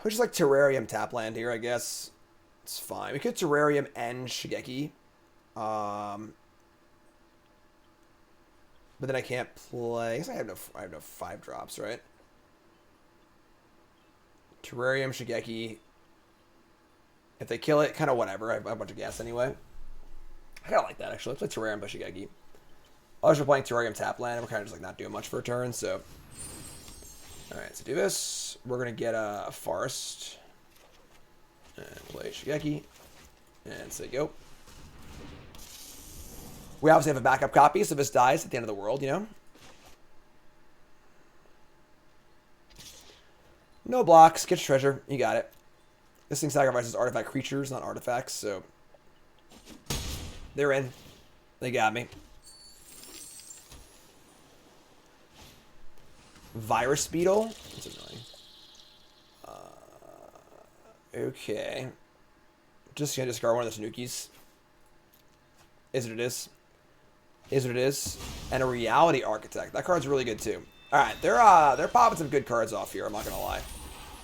Which is like Terrarium tap land here, I guess. It's fine. We could Terrarium and Shigeki. But then I can't play. I guess I have no 5 drops, right? Terrarium, Shigeki. If they kill it, kind of whatever. I have a bunch of gas anyway. I kind of like that, actually. Let's play Terrarium by Shigeki. I was playing Terrarium tap land, and we're kind of just like not doing much for a turn, so. Alright, so do this. We're going to get a Forest. And play Shigeki. And say go. We obviously have a backup copy, so if this dies at the end of the world, you know? No blocks. Get your treasure. You got it. This thing sacrifices artifact creatures, not artifacts, so... They're in. They got me. Virus Beetle? That's annoying. Okay. Just gonna discard one of the Tanukis. Is what it is. Is what it is. And a Reality Architect. That card's really good too. Alright, they're popping some good cards off here, I'm not gonna lie.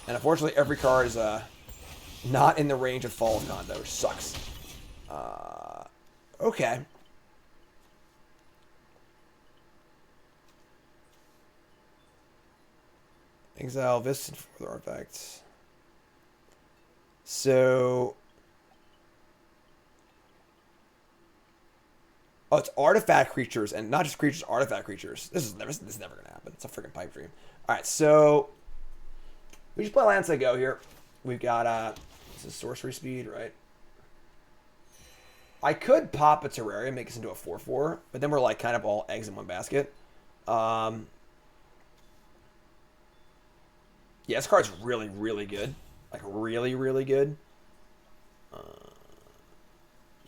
And unfortunately every card is not in the range of Fall of Condo, which sucks. Okay. Exile this for the artifacts. So... Oh, it's artifact creatures, and not just creatures, artifact creatures. This is never gonna happen. It's a freaking pipe dream. Alright, so we just play lands I go here. We've got this is sorcery speed, right? I could pop a Terrarium, make this into a 4/4, but then we're like kind of all eggs in one basket. Yeah, this card's really, really good. Like really, really good.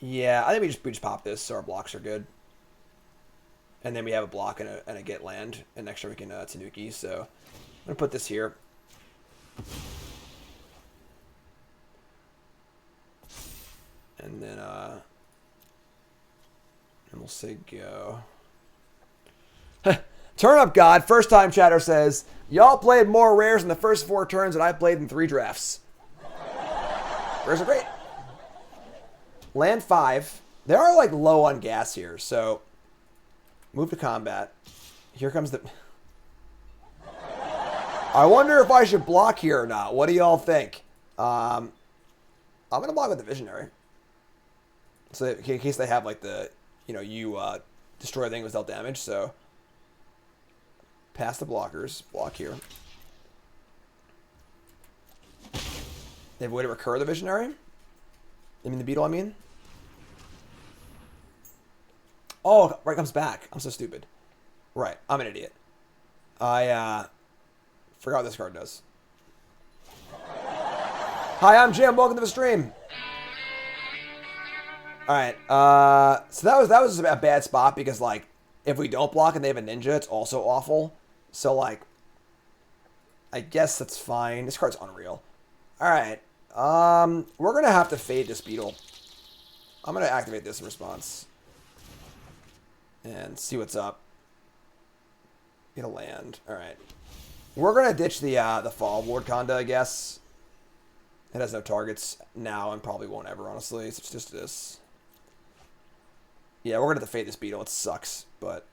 Yeah, I think we just pop this so our blocks are good. And then we have a block and a get land. And next turn we can Tanuki. So I'm going to put this here. And then and we'll say go. Turn up God. First time chatter says, y'all played more rares in the first 4 turns than I played in 3 drafts. Rares are great. Land 5. They are like low on gas here, so move to combat. Here comes the... I wonder if I should block here or not. What do y'all think? I'm going to block with the Visionary. So in case they have like the, you know, you destroy the thing without damage, so pass the blockers. Block here. They have a way to recur the Visionary? I mean the Beetle, I mean? Oh, right, comes back. I'm so stupid. Right, I'm an idiot. I forgot what this card does. Hi, I'm Jim. Welcome to the stream. Alright, so that was a bad spot because, like, if we don't block and they have a ninja, it's also awful. So, like, I guess that's fine. This card's unreal. Alright, we're gonna have to fade this Beetle. I'm gonna activate this in response. And see what's up. Get a land. Alright. We're gonna ditch the Fall Ward Conda, I guess. It has no targets now and probably won't ever, honestly. So it's just this. Yeah, we're gonna have to fade this Beetle. It sucks, but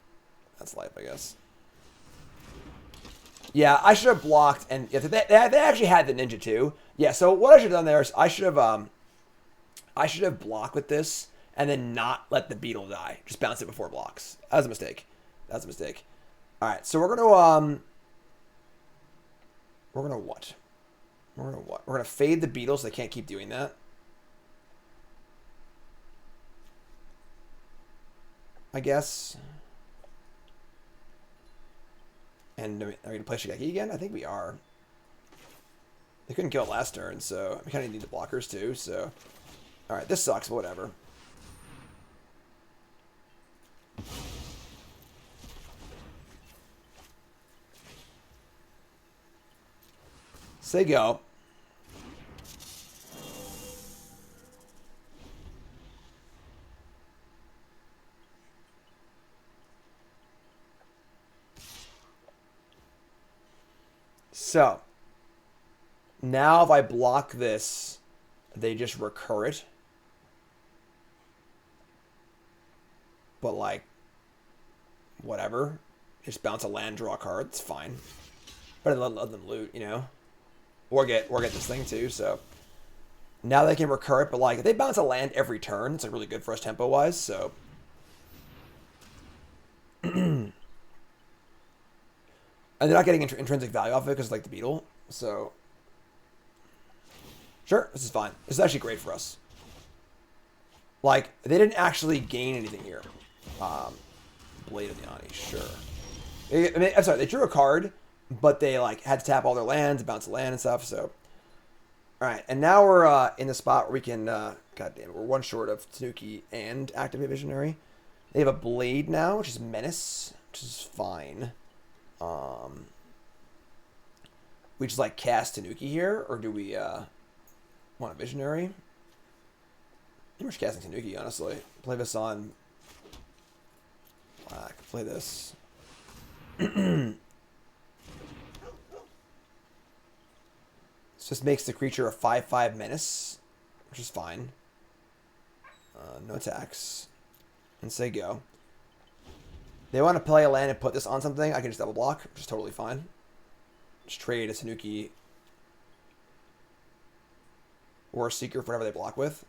that's life, I guess. Yeah, I should have blocked, and if they actually had the ninja too. Yeah, so what I should have done there is I should have blocked with this and then not let the beetle die. Just bounce it before blocks. That was a mistake. That's a mistake. All right, so we're gonna what? We're gonna fade the beetle so they can't keep doing that. I guess. And are we going to play Shigeki again? I think we are. They couldn't kill it last turn, so we kind of need the blockers too, so. Alright, this sucks, but whatever. Say go. So, now if I block this, they just recur it. But like, whatever. Just bounce a land, draw a card, it's fine. Better than let them loot, you know? Or get this thing too, so. Now they can recur it, but like, if they bounce a land every turn, it's like really good for us tempo-wise, so. And they're not getting intrinsic value off of it because like the beetle. So, sure, this is fine. This is actually great for us. Like, they didn't actually gain anything here. Blade of the Ani, sure. I mean, I'm sorry, they drew a card, but they like had to tap all their lands, bounce a land and stuff, so. Alright, and now we're in the spot where we can, god damn it, we're one short of Tanuki and Activate Visionary. They have a Blade now, which is Menace, which is fine. We just like cast Tanuki here, or do we want a Visionary? I'm just casting Tanuki, honestly. Play this on black. Play this. This just makes the creature a 5/5 menace, which is fine. No attacks. And say go. They want to play a land and put this on something, I can just double block, which is totally fine. Just trade a Tanuki or a Seeker for whatever they block with.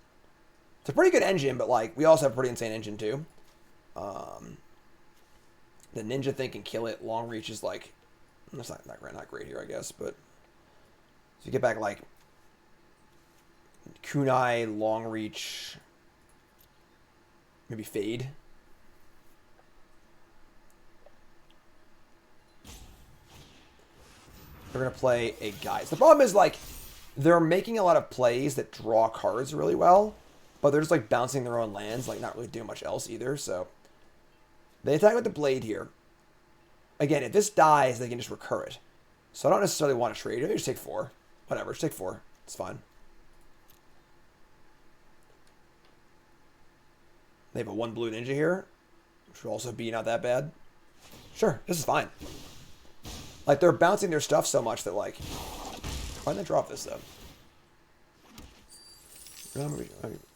It's a pretty good engine, but like we also have a pretty insane engine too. The ninja thing can kill it. Long reach is like that's not great here, I guess. But so you get back like kunai, long reach, maybe fade. They're going to play a Guise. The problem is, like, they're making a lot of plays that draw cards really well, but they're just, like, bouncing their own lands, like, not really doing much else either, so. They attack with the Blade here. Again, if this dies, they can just recur it. So I don't necessarily want to trade it. Maybe just take 4. Whatever, just take 4. It's fine. They have a 1 blue ninja here, which would also be not that bad. Sure, this is fine. Like, they're bouncing their stuff so much that, like... Why didn't they drop this, though?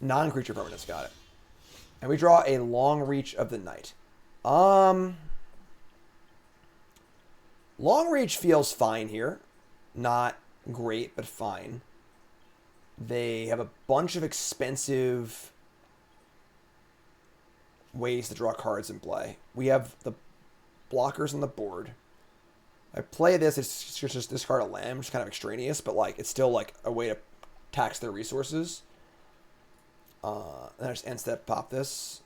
Non-creature permanents, got it. And we draw a long reach of the night. Long reach feels fine here. Not great, but fine. They have a bunch of expensive ways to draw cards in play. We have the blockers on the board. I play this, it's just discard a land, which is kind of extraneous, but like it's still like a way to tax their resources. Then I just end step pop this.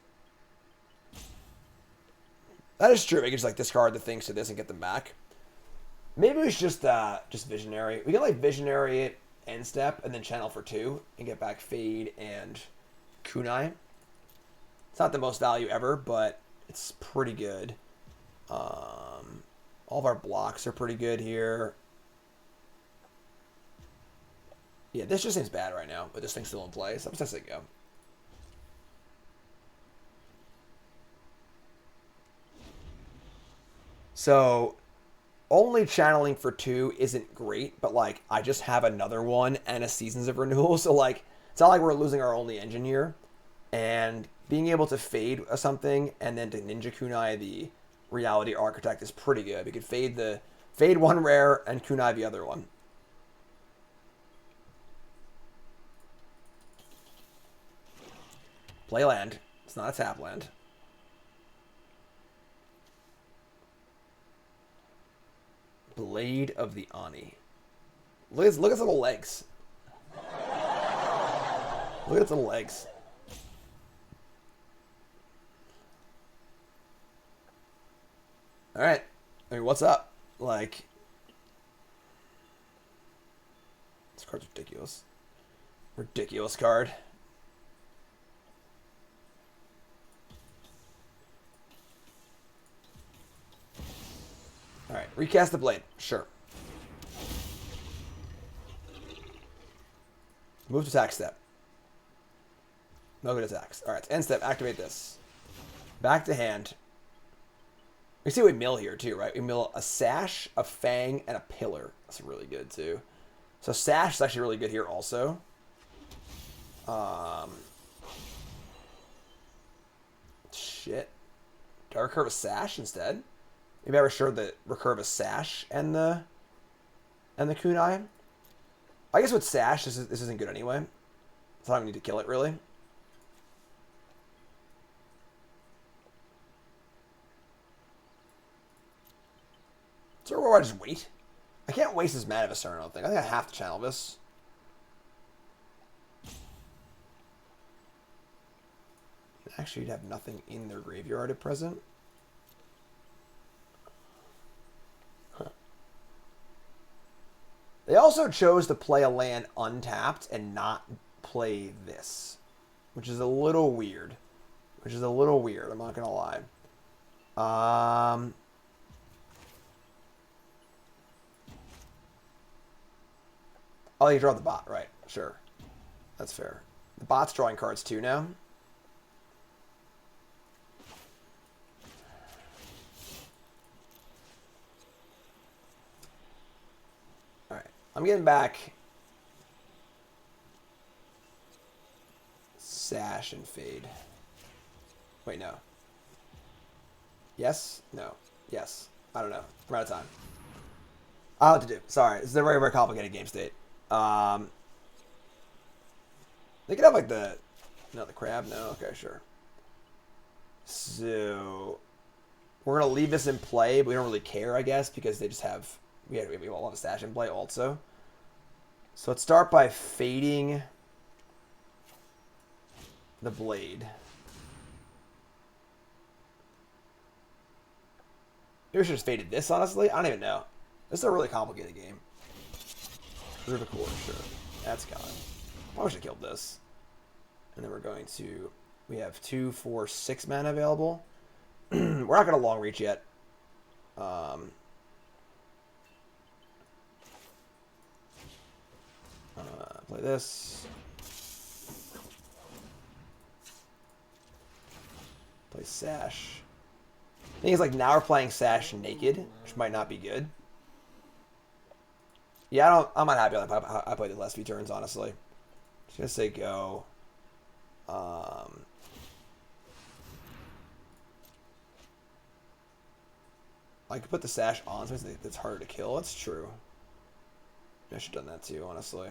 That is true. We can just like discard the things to this and get them back. Maybe we should just Visionary. We can like Visionary it, end step, and then channel for 2 and get back Fade and Kunai. It's not the most value ever, but it's pretty good. All of our blocks are pretty good here. Yeah, this just seems bad right now, but this thing's still in play, so I'm just gonna go. So, only channeling for 2 isn't great, but like, I just have another one and a Seasons of Renewal, so like, it's not like we're losing our only engine here. And being able to fade something and then to Ninja Kunai the Reality Architect is pretty good. We could fade the Fade one rare and kunai the other one. Play land. It's not a tap land. Blade of the Ani. Look at its little legs. Look at its little legs. Alright. I mean, what's up? Like, this card's ridiculous. Ridiculous card. Alright, recast the blade. Sure. Move to attack step. No good attacks. Alright, end step. Activate this. Back to hand. We see we mill here too, right? We mill a Sash, a Fang, and a Pillar. That's really good too. So Sash is actually really good here also. Shit. Do I recurve a Sash instead? Maybe I recurve a Sash and the kunai. I guess with Sash, this isn't good anyway. So I don't need to kill it really. So I just wait. I can't waste his mana this turn, I don't think. I think I have to channel this. Actually, you'd have nothing in their graveyard at present. Huh. They also chose to play a land untapped and not play this, which is a little weird. I'm not gonna lie. Oh, you draw the bot, right? Sure, that's fair. The bot's drawing cards too now. All right, I'm getting back Sash and Fade. Wait, no. Yes? No. Yes. I don't know. We're out of time. I don't know what to do. Sorry. It's a very, very complicated game state. They could have like the crab. No, okay, sure. So we're gonna leave this in play, but we don't really care, I guess, because they just have we want a Sash in play also. So let's start by fading the blade. Maybe we should have just faded this, honestly. I don't even know. This is a really complicated game. Through the core, sure. That's gone. Probably should have killed this. And then we're going to... We have 2, 4, 6 mana available. We're not going to long reach yet. Play this. Play Sash. I think it's like now we're playing Sash naked, which might not be good. Yeah, I'm not happy with how I played the last few turns, honestly. Just gonna say go. I could put the Sash on, so it's harder to kill. That's true. I should have done that too, honestly.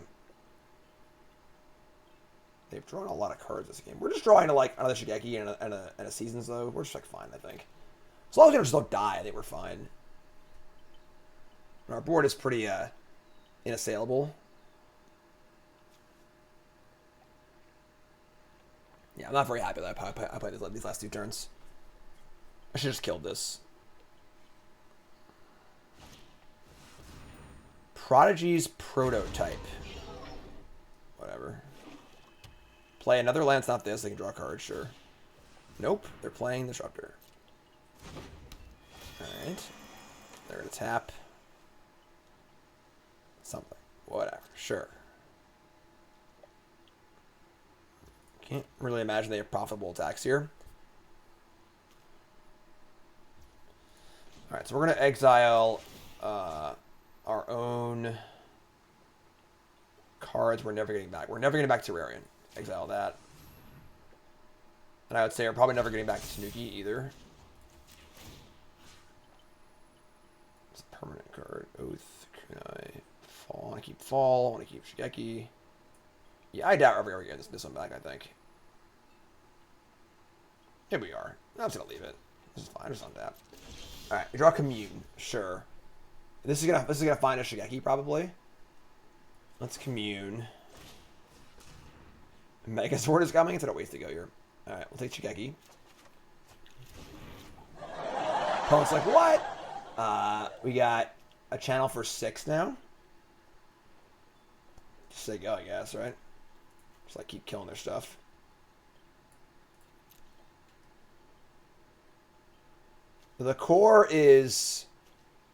They've drawn a lot of cards this game. We're just drawing to like another Shigeki and a Seasons though. We're just like fine, I think. As long as we just don't die, I think we're fine. And our board is pretty inassailable. Yeah, I'm not very happy that I played these last 2 turns. I should have just killed this. Prodigy's Prototype. Whatever. Play another land, it's not this. They can draw a card, sure. Nope, they're playing the Disruptor. Alright. They're going to tap. Something. Whatever. Sure. Can't really imagine they have profitable attacks here. Alright, so we're going to exile our own cards we're never getting back. We're never getting back Terrarian. Exile that. And I would say we're probably never getting back to Tanuki either. Permanent card. Oath. Kunai. Fall. I want to keep Fall. I want to keep Shigeki. Yeah, I doubt we're ever getting this one back, I think. Here we are. I'm just going to leave it. This is fine. Just on that. Alright, draw Commune. Sure. This is gonna find a Shigeki, probably. Let's Commune. Megazord is coming. It's not a ways to go here. Alright, we'll take Shigeki. Opponent's like, what? We got a channel for 6 now. Just say go, I guess, right? Just like keep killing their stuff. The core is,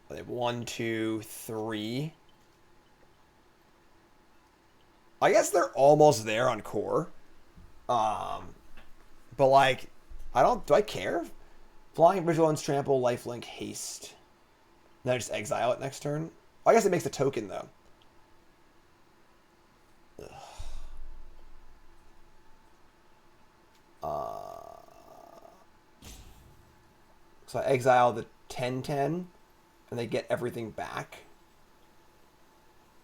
they have 1, 2, 3. I guess they're almost there on core. But like, do I care? Flying, Vigilance, Trample, Lifelink, Haste. Then I just exile it next turn. I guess it makes the token though. So I exile the 10/10, and they get everything back.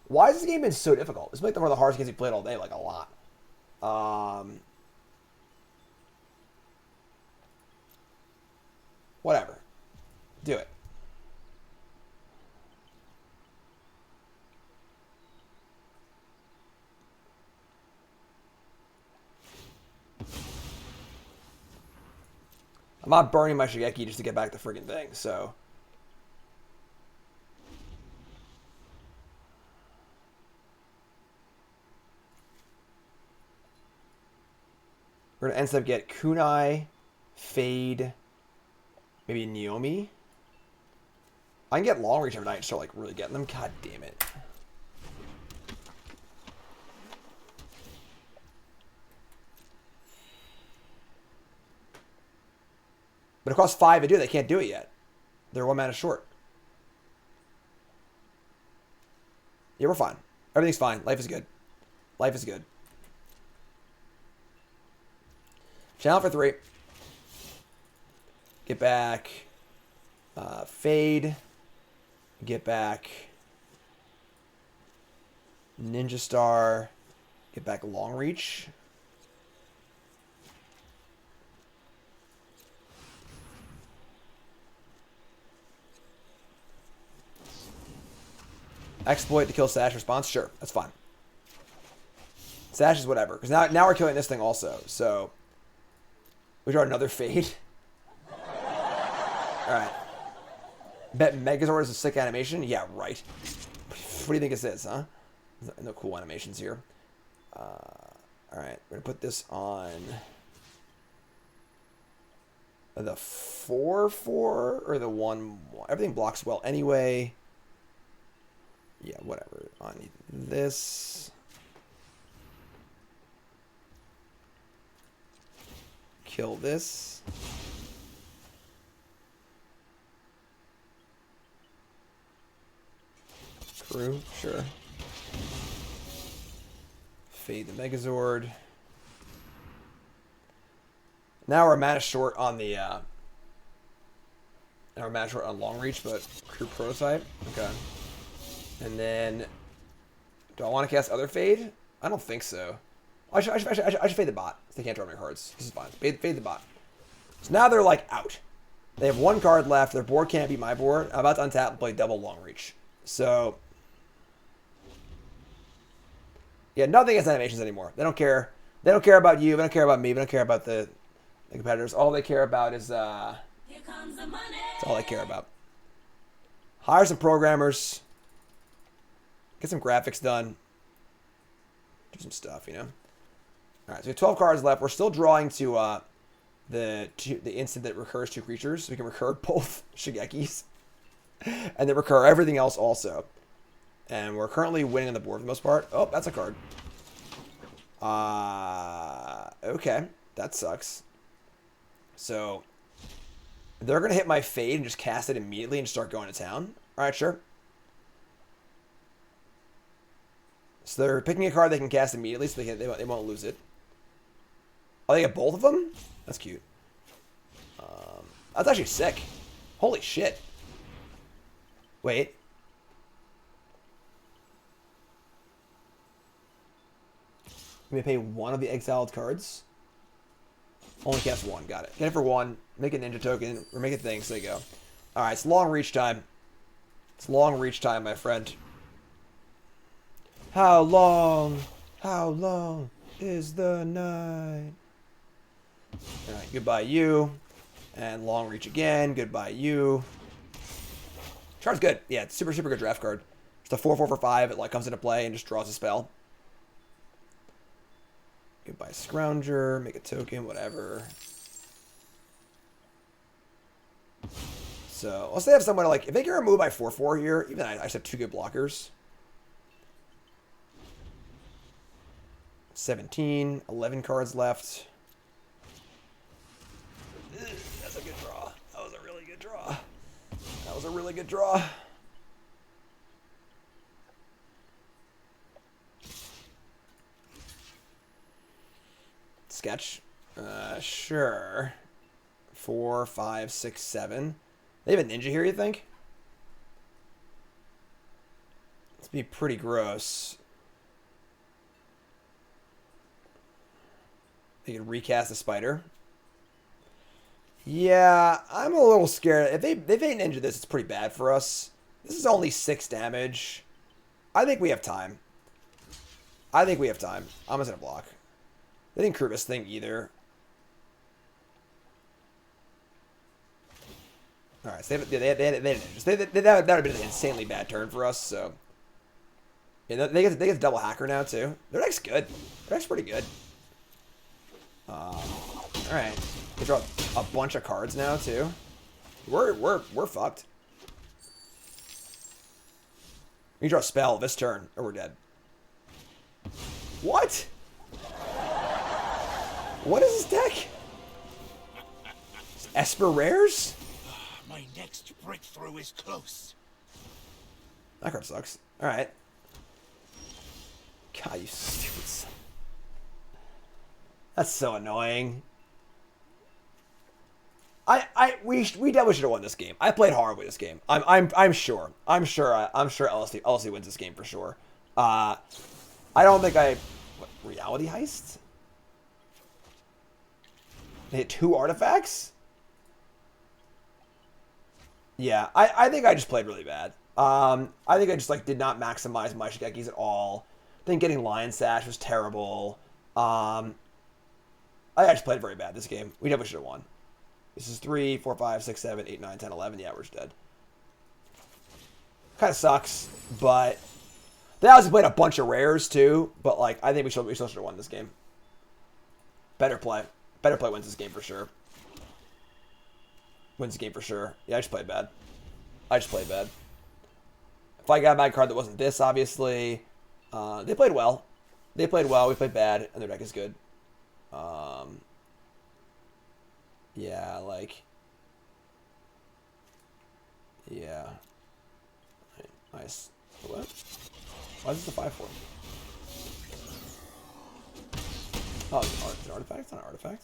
Why has this game been so difficult? This is like one of the hardest games we played all day, like a lot. Whatever. Do it. I'm not burning my Shigeki just to get back the friggin' thing, so. We're gonna instead get Kunai, Fade, maybe Naomi. I can get Long Reach every night and start like really getting them. God damn it. But it costs 5 to do it. They can't do it yet. They're 1 mana short. Yeah, we're fine. Everything's fine. Life is good. Life is good. Channel for 3. Get back Fade. Get back Ninja Star. Get back Long Reach. Exploit to kill Sash response? Sure, that's fine. Sash is whatever. Because now we're killing this thing also. So we draw another Fade. Alright. Bet Megazord is a sick animation? Yeah, right. What do you think this is, huh? No cool animations here. Alright, we're going to put this on the 4/4 or the 1/1. Everything blocks well anyway. Yeah, whatever. I need this. Kill this. Crew, sure. Fade the Megazord. Now we're mana short on the now we're mana short on Long Reach, but Crew Prototype. Okay. And then, do I want to cast other Fade? I don't think so. I should Fade the bot. They can't draw my cards. This is fine. Fade the bot. So now they're like out. They have 1 card left. Their board can't beat my board. I'm about to untap and play double Long Reach. So, yeah, nothing against animations anymore. They don't care. They don't care about you. They don't care about me. They don't care about the competitors. All they care about is Here comes the money. That's all they care about. Hire some programmers. Get some graphics done. Do some stuff, you know. All right, so we have 12 cards left. We're still drawing to the instant that recurs 2 creatures, so we can recur both Shigekis, and then recur everything else also. And we're currently winning on the board for the most part. Oh, that's a card. Okay, that sucks. So they're gonna hit my Fade and just cast it immediately and just start going to town. All right, sure. So they're picking a card they can cast immediately, so they won't lose it. Oh, they get both of them? That's cute. That's actually sick. Holy shit. Wait. We may pay one of the exiled cards. Only cast one. Got it. Get it for one. Make a ninja token. Or make a thing. So there you go. Alright, it's long reach time. It's long reach time, my friend. How long is the night? Alright, goodbye you. And long reach again. Goodbye you. Card's good. Yeah, it's super good draft card. Just a 4/4 for 5. It like comes into play and just draws a spell. Goodbye Scrounger. Make a token. Whatever. So unless they have someone like if they can remove by 4/4 here, even I just have 2 good blockers. 17, 11 cards left. That's a good draw. That was a really good draw. That was a really good draw. Sketch. Sure. 4, 5, 6, 7. They have a ninja here, you think? It's be pretty gross. They can recast the spider. Yeah, I'm a little scared. If they ninja this, it's pretty bad for us. This is only 6 damage. I think we have time. I'm just gonna block. They didn't crew this thing either. Alright, so they had ninjas. That would have been an insanely bad turn for us, so. Yeah, they get double hacker now too. Their deck's good. Their deck's pretty good. Alright. They draw a bunch of cards now too. We're fucked. We draw a spell this turn, or we're dead. What? What is this deck? Esper Rares? My next breakthrough is close. That card sucks. Alright. God, you stupid son. That's so annoying. We definitely should have won this game. I played horribly this game. I'm sure. I'm sure LSD wins this game for sure. I don't think what, Reality Heist? They hit 2 artifacts? Yeah, I think I just played really bad. I think I just like did not maximize my Shigekis at all. I think getting Lion Sash was terrible. I just played very bad this game. We definitely should have won. This is 3, 4, 5, 6, 7, 8, 9, 10, 11. Yeah, we're just dead. Kind of sucks, but they also played a bunch of rares too. But like, I think we still should have won this game. Better play wins this game for sure. Wins the game for sure. Yeah, I just played bad. If I got a bad card that wasn't this, obviously, they played well. We played bad, and their deck is good. Yeah, like, yeah. Nice. What? Why is this a 5/4? Oh, it's an artifact? It's not an artifact.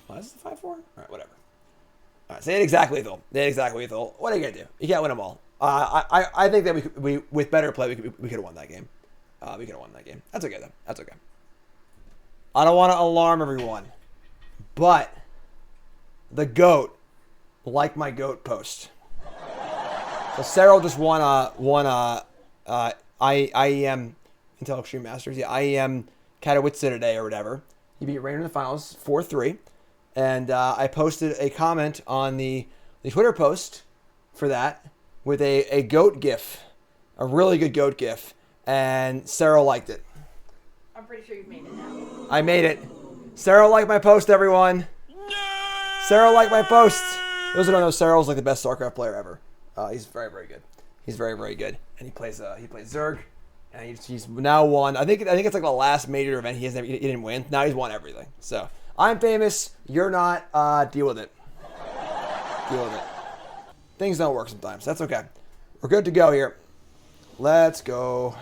Why is this a 5/4? Alright, whatever. Alright, so they had exactly lethal. What are you gonna do? You can't win them all. I think that we with better play, we could have won that game. That's okay, though. That's okay. I don't want to alarm everyone, but the GOAT liked my GOAT post. So Cyril just won IEM Intel Extreme Masters. Yeah, IEM Katowice today or whatever. He beat Rainer in the finals 4-3. And I posted a comment on the Twitter post for that with a GOAT GIF. A really good GOAT GIF. And Cyril liked it. I'm pretty sure you've made it now. I made it. Cyril liked my post, everyone. Cyril liked my post. Those who don't know, Cyril's like the best StarCraft player ever. He's very, very good. He's very, very good. And he plays Zerg. And he's now won. I think it's like the last major event he didn't win. Now he's won everything. So I'm famous. You're not. Deal with it. Things don't work sometimes. That's okay. We're good to go here. Let's go.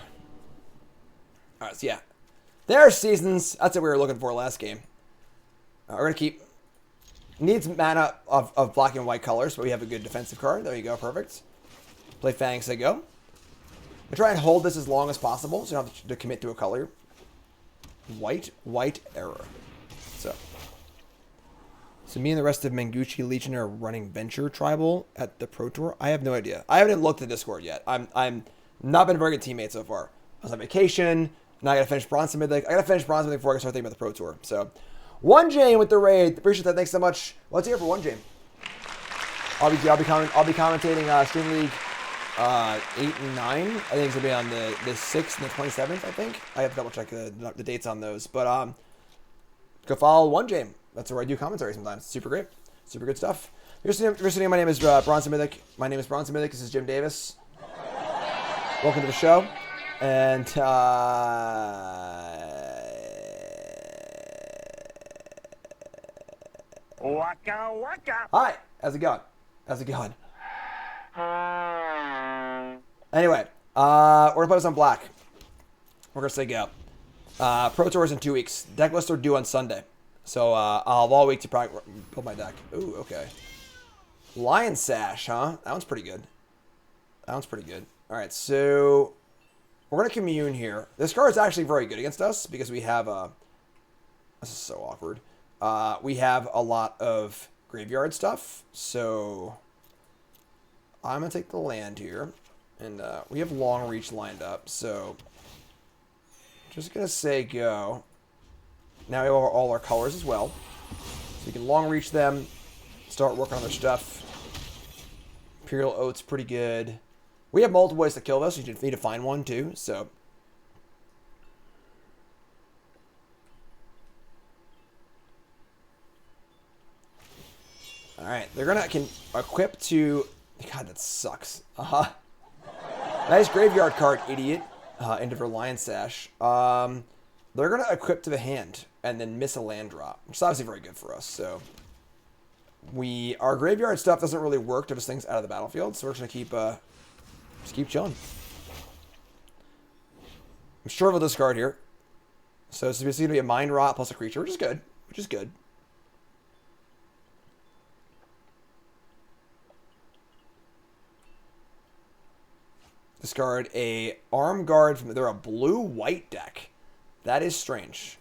All right. So yeah, there are seasons. That's what we were looking for last game. We're gonna keep. Needs mana of black and white colors, but we have a good defensive card. There you go, perfect. Play Fangs, they go. We try and hold this as long as possible, so you don't have to commit to a color. White error. So me and the rest of Manguchi Legion are running Venture Tribal at the Pro Tour. I have no idea. I haven't looked at Discord yet. I'm not been a very good teammate so far. I was on vacation. Now I gotta finish Bronze and Mythic. I gotta finish Bronze and Mythic before I can start thinking about the Pro Tour. So, One Jane with the raid. Appreciate that. Thanks so much. Let's hear it for One Jane. I'll be commentating Stream League 8 and 9. I think it's gonna be on the 6th and the 27th. I think I have to double check the dates on those. But go follow One Jane. That's where I do commentary sometimes. Super great. Super good stuff. You're listening. My name is Bronson Mythic. My name is Bronson Mythic. This is Jim Davis. Welcome to the show. And Waka waka. hi. How's it going? Anyway, we're gonna put this on black. We're gonna say go. Pro Tours in 2 weeks. Deck lists are due on Sunday. So I'll have all week to build my deck. Ooh, okay. Lion Sash, huh? That one's pretty good. All right, so we're going to commune here. This card is actually very good against us because we have this is so awkward. We have a lot of graveyard stuff. So I'm going to take the land here. And we have Long Reach lined up. So just going to say go. Now we have all our colors as well. So you can long reach them, start working on their stuff. Imperial Oat's pretty good. We have multiple ways to kill this. You just need to find one too, so. Alright, they're gonna equip to. God, that sucks. Nice graveyard card, idiot. Into her Lion Sash. They're going to equip to the hand and then miss a land drop, which is obviously very good for us. So our graveyard stuff doesn't really work to just things out of the battlefield, so we're just going to keep chilling. I'm sure we'll discard here. So it's basically going to be a Mind Rot plus a creature, which is good. Discard a Arm Guard they're a blue-white deck. That is strange.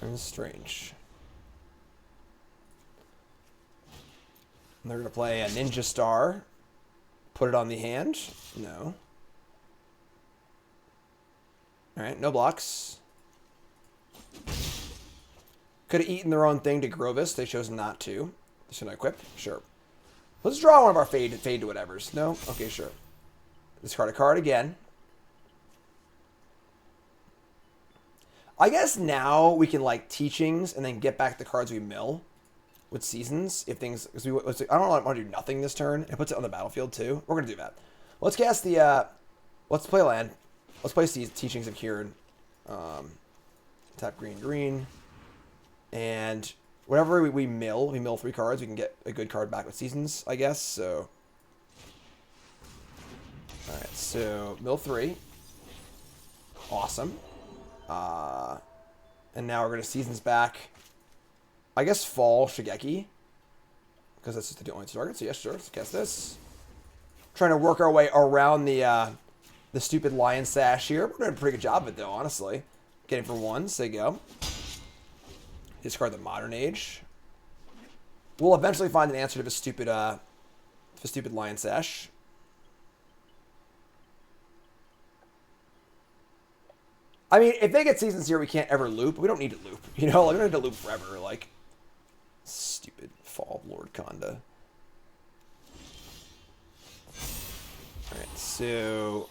And they're going to play a Ninja Star. Put it on the hand. No. Alright, no blocks. Could have eaten their own thing to Grovis. They chose not to. Should I equip? Sure. Let's draw one of our fade to whatevers. No? Okay, sure. Discard a card again. I guess now we can like teachings and then get back the cards we mill with seasons if things. Because I don't want to do nothing this turn. It puts it on the battlefield too. We're gonna do that. Let's cast the. Let's play land. Let's play teachings of Kieran. Tap green, and whatever we mill 3 cards. We can get a good card back with seasons, I guess. So. All right. So mill 3. Awesome. And now we're going to seasons back. I guess fall Shigeki. Because that's just the only target. So yes, sure. Let's cast this. Trying to work our way around the stupid Lion Sash here. We're doing a pretty good job of it though, honestly. Getting for 1. Say go. Discard the Modern Age. We'll eventually find an answer to the stupid Lion Sash. I mean, if they get seasons here, we can't ever loop. We don't need to loop. You know, like, we don't need to loop forever. Like, stupid Fall of Lord Conda. Alright, so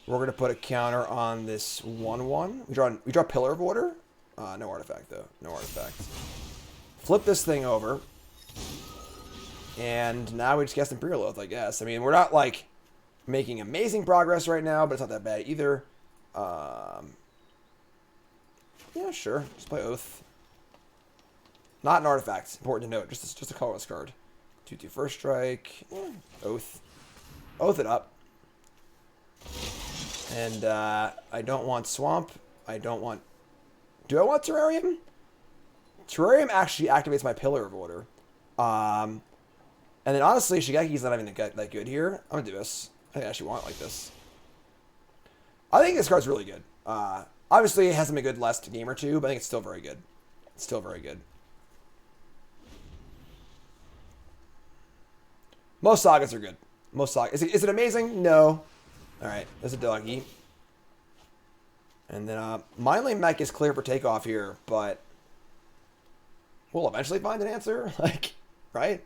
we're going to put a counter on this 1/1. We draw Pillar of Order. No artifact, though. No artifact. Flip this thing over. And now we just cast Imperial Oath, I guess. I mean, we're not, like, making amazing progress right now, but it's not that bad either. Yeah, sure. Just play Oath. Not an artifact. Important to note. Just a colorless card. 2/2 first strike. Oath. Oath it up. And I don't want Swamp. I don't want... Do I want Terrarium? Terrarium actually activates my Pillar of Order. And then honestly, Shigeki's not even that good here. I'm gonna do this. I think I actually want it like this. I think this card's really good. Obviously, it hasn't been good the last game or two, but I think it's still very good. It's still very good. Most sagas are good. Most sagas. Is it amazing? No. All right, there's a doggy. And then Mind Lane mech is clear for takeoff here, but we'll eventually find an answer, like, right?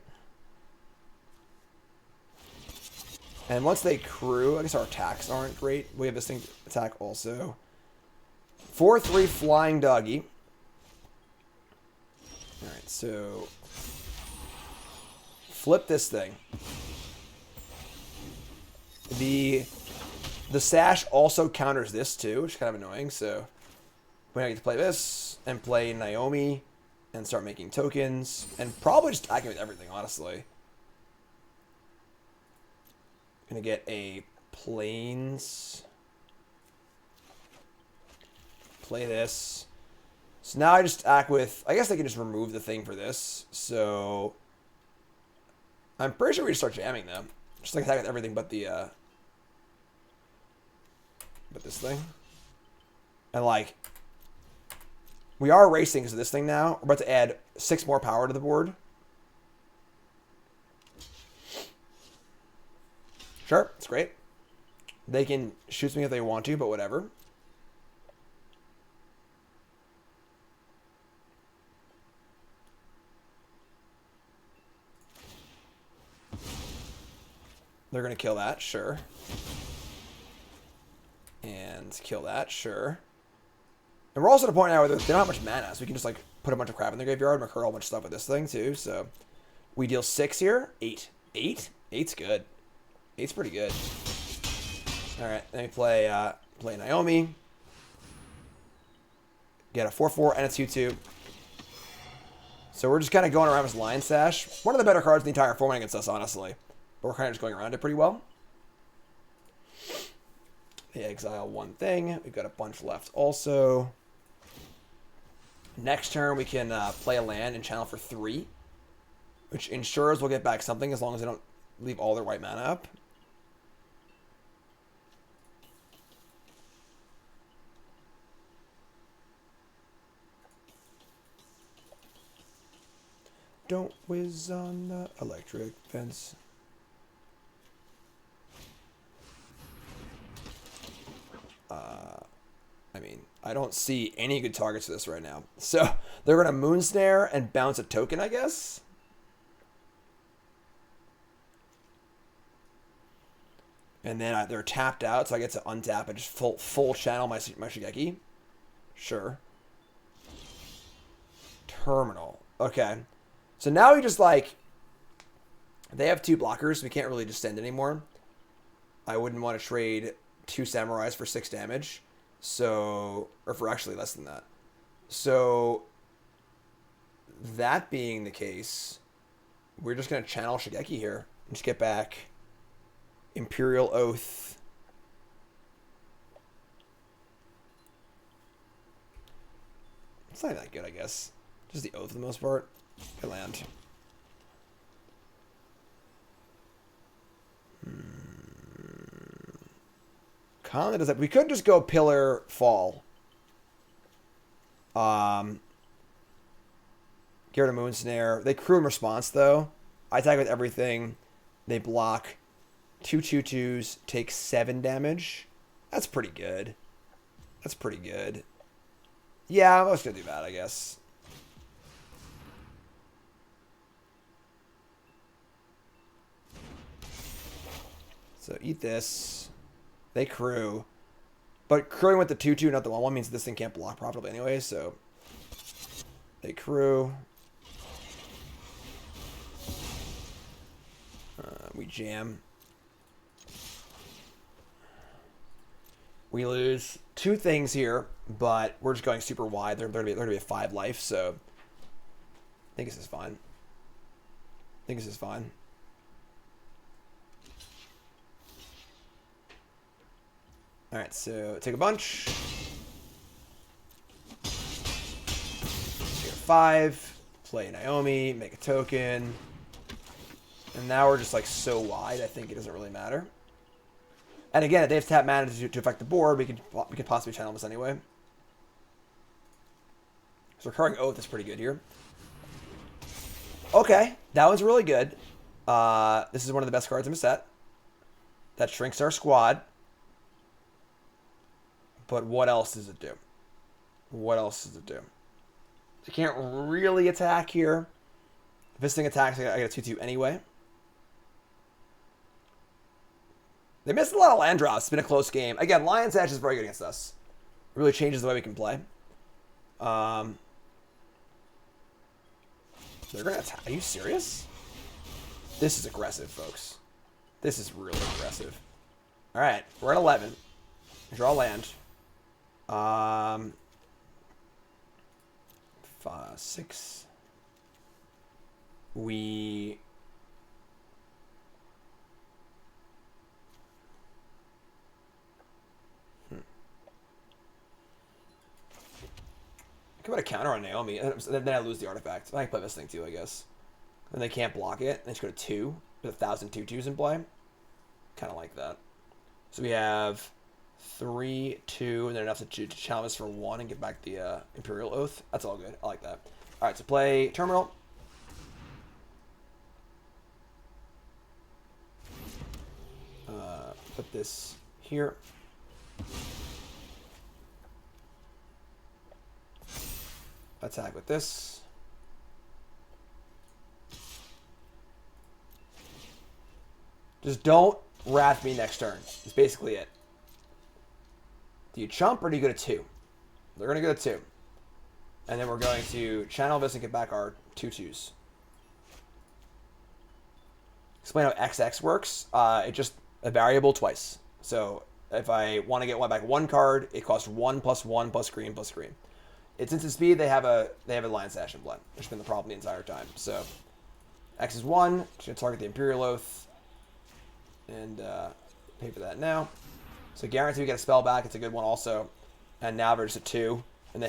And once they crew, I guess our attacks aren't great. We have this thing attack also. 4/3 flying doggy. All right, so flip this thing. The sash also counters this too, which is kind of annoying. So we get to play this and play Naomi and start making tokens and probably just attacking with everything, honestly. Gonna get a plains. Play this. So now I just attack with, I guess they can just remove the thing for this. So I'm pretty sure we just start jamming them. Just like attack with everything but the but this thing. And like we are racing because of this thing now. We're about to add 6 more power to the board. Sure, it's great. They can shoot me if they want to, but whatever. They're going to kill that, sure. And kill that, sure. And we're also at a point now where they don't have much mana, so we can just like put a bunch of crap in the graveyard and recur a whole bunch of stuff with this thing too. So we deal 6 here. 8. 8? 8's good. 8's pretty good. Alright, then we play play Naomi. Get a 4/4 and a 2/2. So we're just kind of going around with Lion Sash. One of the better cards in the entire format against us, honestly. But we're kind of just going around it pretty well. They exile one thing. We've got a bunch left also. Next turn, we can play a land and channel for 3. Which ensures we'll get back something as long as they don't leave all their white mana up. Don't whiz on the electric fence. I mean, I don't see any good targets for this right now. So they're going to Moonsnare and bounce a token, I guess. And then they're tapped out, so I get to untap and just full channel my Shigeki. Sure. Terminal. Okay. So now we just like... They have 2 blockers, so we can't really just send anymore. I wouldn't want to trade 2 Samurais for 6 damage. So... Or for actually less than that. So... That being the case... We're just going to channel Shigeki here. And just get back... Imperial Oath. It's not that good, I guess. Just the Oath for the most part. Good land. Colin does that. We could just go Pillar Fall. Get rid of Moonsnare. They crew in response, though. I attack with everything. They block. 2 2/2s, take 7 damage. That's pretty good. That's pretty good. Yeah, I'm just gonna do that, I guess. So eat this. They crew. But crewing with the 2/2, not the 1/1, means this thing can't block properly anyway, so... They crew. We jam. We lose 2 things here, but we're just going super wide. They're going to be a 5 life, so I think this is fine. I think this is fine. All right, so take a bunch. Here, 5. Play Naomi, make a token. And now we're just like so wide, I think it doesn't really matter. And again, if they have tap mana to affect the board, we could possibly channel this anyway. So recurring Oath is pretty good here. Okay, that one's really good. This is one of the best cards in the set. That shrinks our squad. But what else does it do? What else does it do? They can't really attack here. If this thing attacks, I get a 2-2 anyway. They missed a lot of land drops. It's been a close game. Again, Lion's Edge is very good against us. It really changes the way we can play. They're going to attack. Are you serious? This is aggressive, folks. This is really aggressive. All right, we're at 11. Draw land. 6. We... How about a counter on Naomi? And then I lose the artifact. I can play this thing too, I guess. And they can't block it. They just go to 2 with 1,000 2/2s in play. Kind of like that. So we have 3, 2, and then enough to challenge this for 1 and get back the Imperial Oath. That's all good. I like that. All right, so play Terminal. Put this here. Attack with this. Just don't wrath me next turn. That's basically it. Do you chump or do you go to 2? They're going to go to 2. And then we're going to channel this and get back our 2/2s. Explain how XX works. It's just a variable twice. So if I want to get back 1 card, it costs 1 + 1 + green + green. It's instant speed. They have a Lion's Sash in blood, which has been the problem the entire time. So X is 1. Just gonna target the Imperial Oath and pay for that now. So guarantee we get a spell back. It's a good one also. And now we're just at 2, and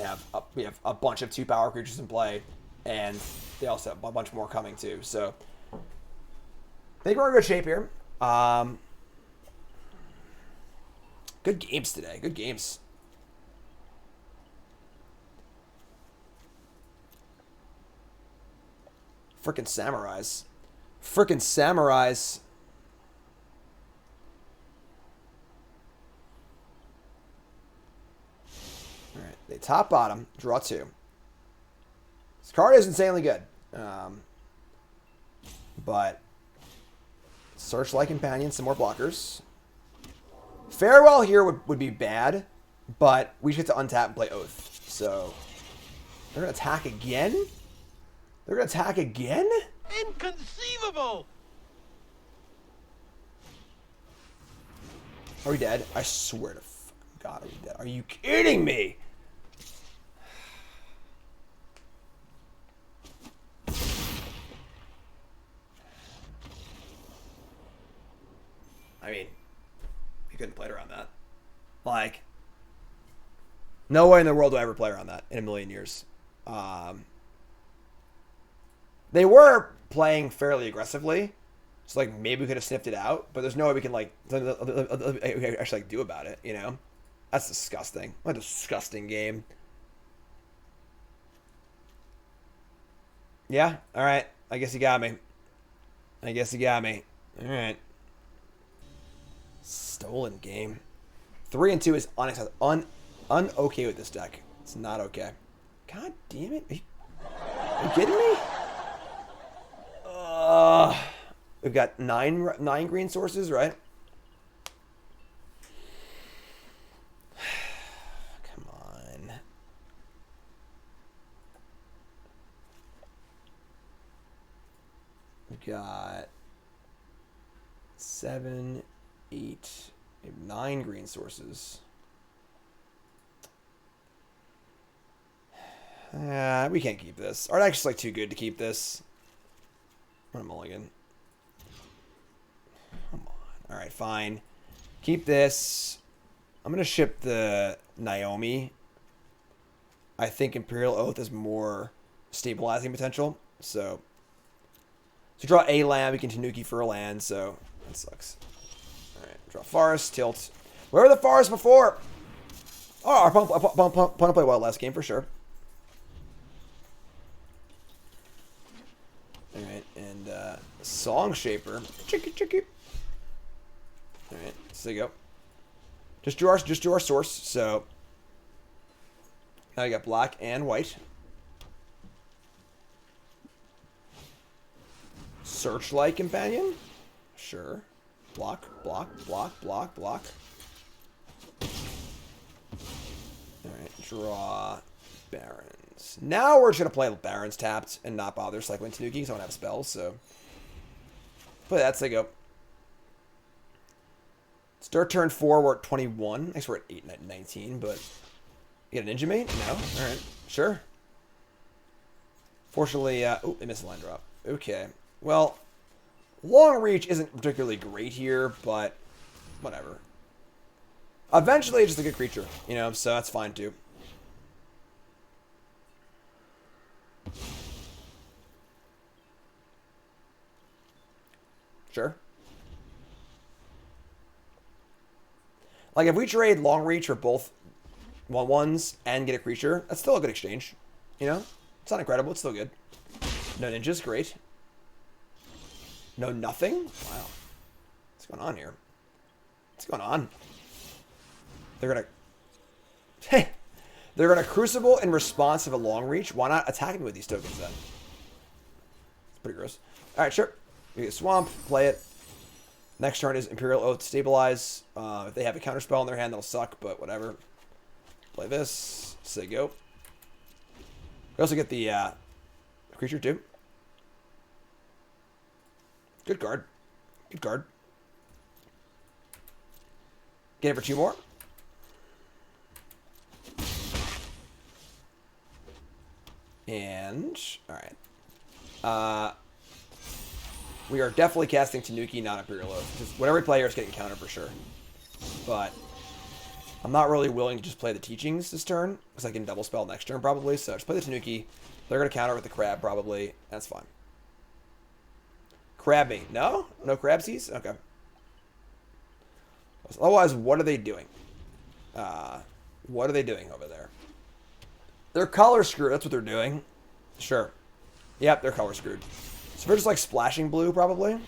we have a bunch of 2 power creatures in play, and they also have a bunch more coming too. So I think we're in good shape here. Good games today. Good games. Frickin' samurais. Frickin' samurais. Alright, they top bottom, draw 2. This card is insanely good. But Searchlight Companion, some more blockers. Farewell here would be bad, but we just get to untap and play Oath. So they're gonna attack again? They're going to attack again? Inconceivable! Are we dead? I swear to God, are we dead? Are you kidding me? I mean, you couldn't play around that. Like, no way in the world do I ever play around that in a million years. They were playing fairly aggressively, so like maybe we could have sniffed it out, but there's no way we can like actually like do about it. You know, that's disgusting. What a disgusting game. Yeah. All right. I guess you got me. I guess you got me. All right. Stolen game. 3 and 2 is unacceptable. Okay with this deck. It's not okay. God damn it. Are you kidding me? We've got 9 green sources, right? Come on. We've got 7, 8, 9 green sources. We can't keep this. Our deck's just like too good to keep this. What a mulligan. Come on. Alright, fine. Keep this. I'm going to ship the Naomi. I think Imperial Oath is more stabilizing potential. So we draw a land, we can Tanuki for a land, so that sucks. Alright, draw Forest, tilt. Where were the Forests before? Oh, our opponent played well last game for sure. Alright, and Song Shaper. Chicky. Alright, so there you go. Just do our source, so now you got black and white. Searchlight Companion? Sure. Block. Alright, draw Barons. Now we're just going to play Barons tapped and not bother cycling Tanuki because I don't have spells, so play that, so they go. Start turn 4, we're at 21. I guess we're at 8, 19, but you get a Ninja Mate? No? Alright, sure. Fortunately, oh, they missed a line drop. Okay. Well, Long Reach isn't particularly great here, but whatever. Eventually, it's just a good creature, you know, so that's fine too. Sure. Like, if we trade Long Reach for both 1/1s and get a creature, that's still a good exchange. You know? It's not incredible, it's still good. No ninjas, great. No nothing? Wow. What's going on here? What's going on? They're gonna... Hey! They're gonna Crucible in response to a Long Reach. Why not attack me with these tokens, then? It's pretty gross. Alright, sure. You get Swamp, play it. Next turn is Imperial Oath, stabilize. If they have a counterspell in their hand, that'll suck, but whatever. Play this. Say go. We also get the creature, too. Good card. Good card. Get it for 2 more. And, alright. We are definitely casting Tanuki, not Imperial Oath. Because whatever player is getting countered for sure. But I'm not really willing to just play the Teachings this turn. Because I can double spell next turn probably. So just play the Tanuki. They're going to counter with the Crab probably. That's fine. Crabbing. No? No Crabsies? Okay. Otherwise, what are they doing? What are they doing over there? They're color screwed. That's what they're doing. Sure. Yep, they're color screwed. So they're just like splashing blue, probably.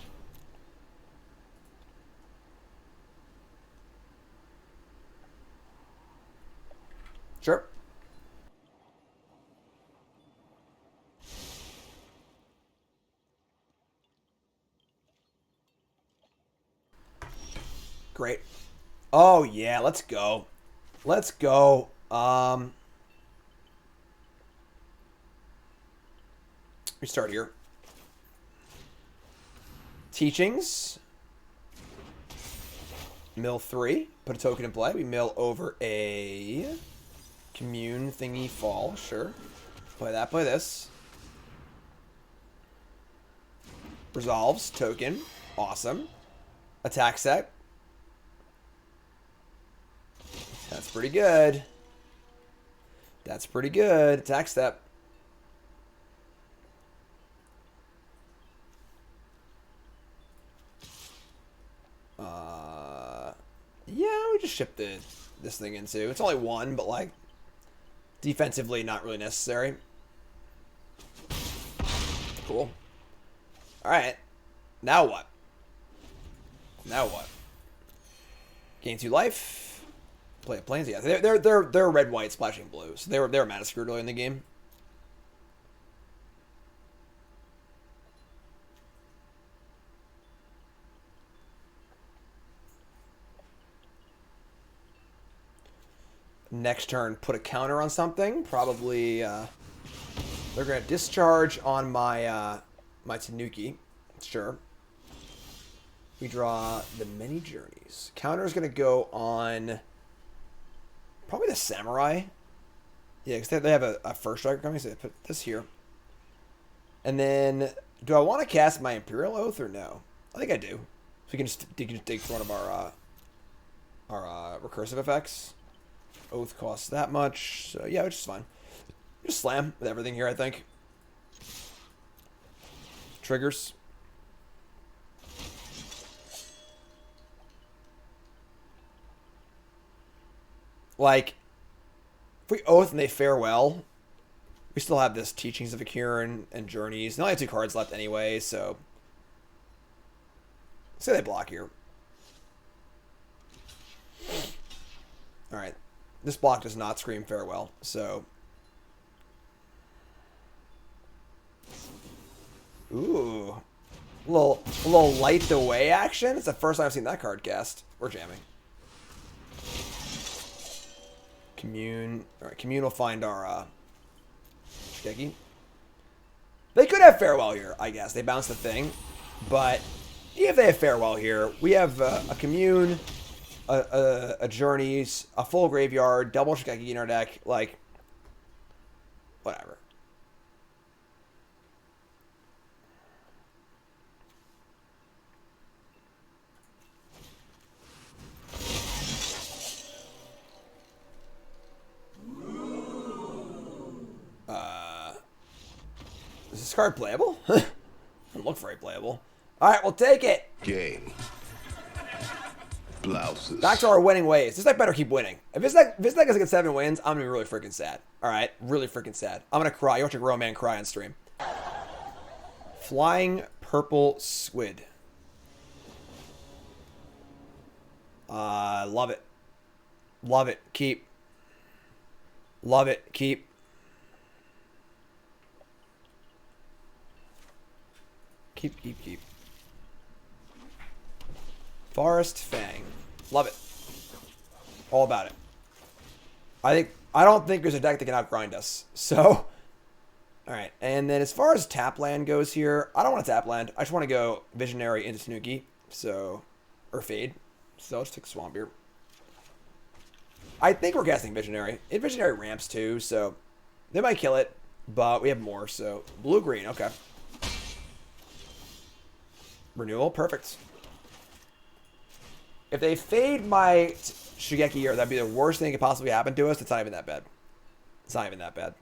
Sure. Great. Oh, yeah, let's go. Let's go. We start here. Teachings. Mill 3. Put a token in play. We mill over a commune thingy fall. Sure. Play that. Play this. Resolves. Token. Awesome. Attack set. That's pretty good. That's pretty good. Attack step. Yeah, we just ship this thing into. It's only 1, but like defensively not really necessary. Cool. Alright. Now what? Now what? Gain 2 life. Play a plains. Yeah, they're red white splashing blue. So they were mana screwed early in the game. Next turn, put a counter on something. Probably they're gonna discharge on my my Tanuki. Sure. We draw the Many Journeys. Counter is gonna go on probably the Samurai. Yeah, because they have a first striker coming, so they put this here. And then, do I want to cast my Imperial Oath or no? I think I do. So we can just dig one of our recursive effects. Oath costs that much, so yeah, which is fine. Just slam with everything here, I think. triggers. Like, if we Oath and they farewell, we still have this Teachings of Akiran and Journeys. They only have 2 cards left anyway, so... say they block here. Alright. This block does not scream farewell, so... ooh. A little light the way action? It's the first time I've seen that card cast. We're jamming. Commune. Alright, Commune will find our, Shigeki. They could have farewell here, I guess. They bounced the thing. But, even if they have farewell here, we have a Commune, a Journeys, a full graveyard, double Shigeki in our deck. Like, whatever. Is this card playable? Doesn't look very playable. Alright, we'll take it. Game. Blouses. Back to our winning ways. This deck better keep winning. If this deck doesn't get 7 wins, I'm gonna be really freaking sad. Alright? Really freaking sad. I'm gonna cry. You watch a grown man cry on stream. Flying Purple Squid. Love it. Love it. Keep. Love it. Keep. Keep. Forest Fang. Love it. All about it. I don't think there's a deck that can outgrind us. So, alright. And then as far as tap land goes here, I don't want to tap land. I just want to go Visionary into Tanuki. So, or Fade. So I'll just take Swamp here. I think we're casting Visionary. And Visionary ramps too, so they might kill it. But we have more, so blue-green, okay. Renewal, perfect. If they fade my Shigeki here, that'd be the worst thing that could possibly happen to us. It's not even that bad. It's not even that bad.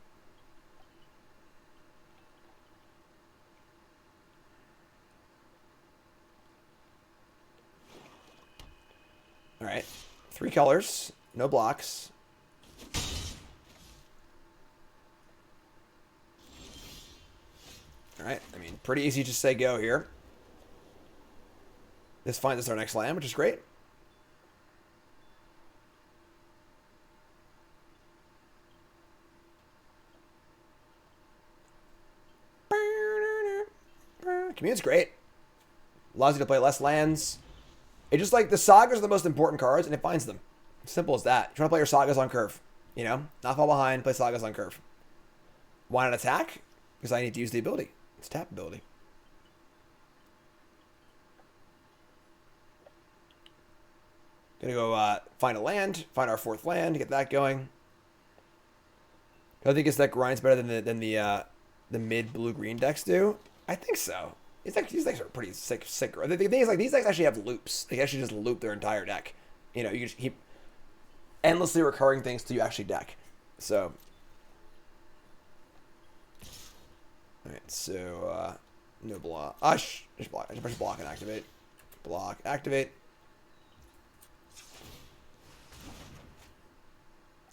Alright. 3 colors. No blocks. Alright. I mean, pretty easy to say go here. This finds us our next land, which is great. Commune's great. Allows you to play less lands. It's just like the sagas are the most important cards, and it finds them. Simple as that. You want to play your sagas on curve. You know? Not fall behind, play sagas on curve. Why not attack? Because I need to use the ability. It's tap ability. Gonna go find a land, find our 4th land, get that going. I think this deck grinds better than the mid blue-green decks do. I think so. These decks are pretty sick. The thing is, like, these decks actually have loops. They actually just loop their entire deck. You know, you can just keep endlessly recurring things till you actually deck. So, all right. So, no block. Just block. I just block and activate. Block, activate.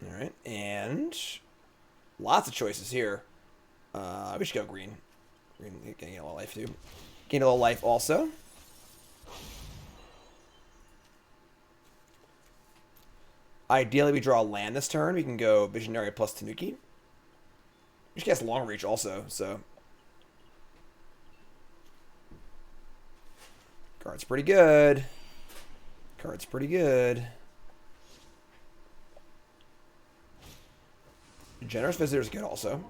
All right, and lots of choices here. We should go green. Green, getting a little life too. Gain a little life also. Ideally, we draw a land this turn. We can go Visionary plus Tanuki. We should cast Long Reach also, so. Card's pretty good. Card's pretty good. Generous Visitor is good also.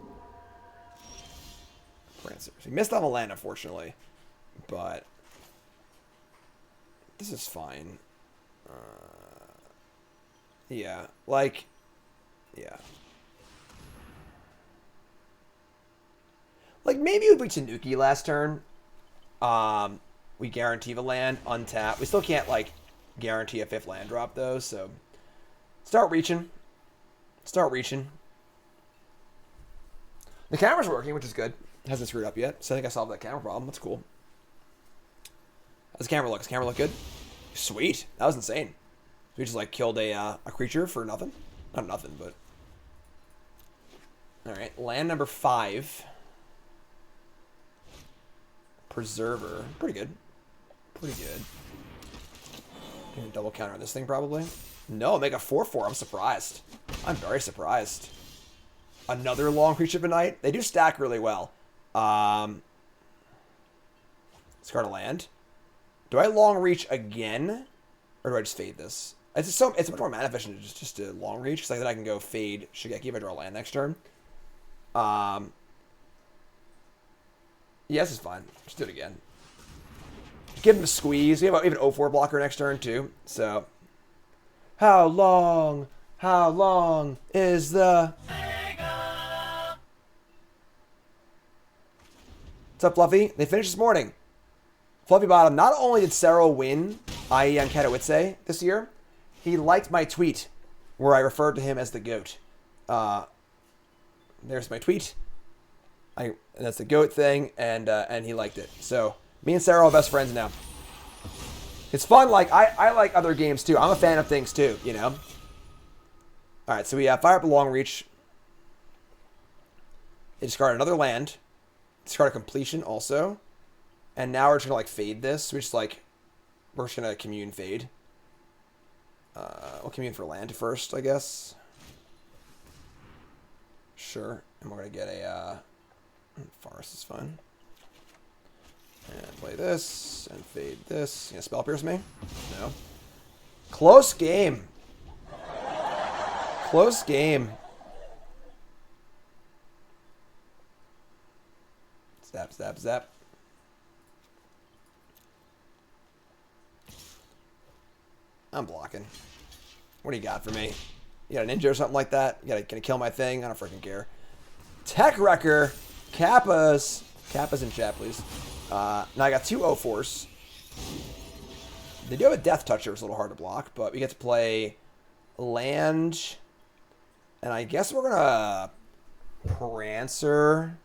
He missed on a land, unfortunately. But this is fine. Yeah, like, yeah. Like, maybe if we Tanuki last turn, we guarantee the land, untap. We still can't, like, guarantee a 5th land drop, though, so start reaching. Start reaching. The camera's working, which is good. Hasn't screwed up yet. So I think I solved that camera problem. That's cool. How's the camera look? Does the camera look good? Sweet. That was insane. We just like killed a creature for nothing. Not nothing, but. Alright. Land number 5. Preserver. Pretty good. Pretty good. Gonna double counter on this thing probably. No, make a 4/4. I'm surprised. I'm very surprised. Another long Creature of the Night. They do stack really well. Discard a land. Do I long reach again? Or do I just fade this? It's much more mana efficient just to long reach, because then I can go fade Shigeki if I draw a land next turn. Yeah, this is fine. Just do it again. Give him a squeeze. We have an 0/4 blocker next turn too. So, how long is the? What's up, Fluffy? They finished this morning. Fluffy Bottom. Not only did Sero win IE on Katowice this year, he liked my tweet where I referred to him as the GOAT. There's my tweet. And that's the GOAT thing, and he liked it. So me and Sarah are best friends now. It's fun. Like I like other games too. I'm a fan of things too. You know. All right, so we fire up a long reach. They discard another land. Discard a completion also, and now we're just gonna like fade this. We're just gonna commune fade. We'll commune for land first, I guess. Sure, and we're gonna get a. Forest is fine. And play this, and fade this. You gonna spell pierce me? No. Close game. Close game. Zap, zap, zap. I'm blocking. What do you got for me? You got a ninja or something like that? Gonna kill my thing? I don't freaking care. Tech Wrecker. Kappas. Kappas in chat, please. Now I got 2 0/4s. They do have a Death Toucher, it's a little hard to block, but we get to play land. And I guess we're gonna Prancer.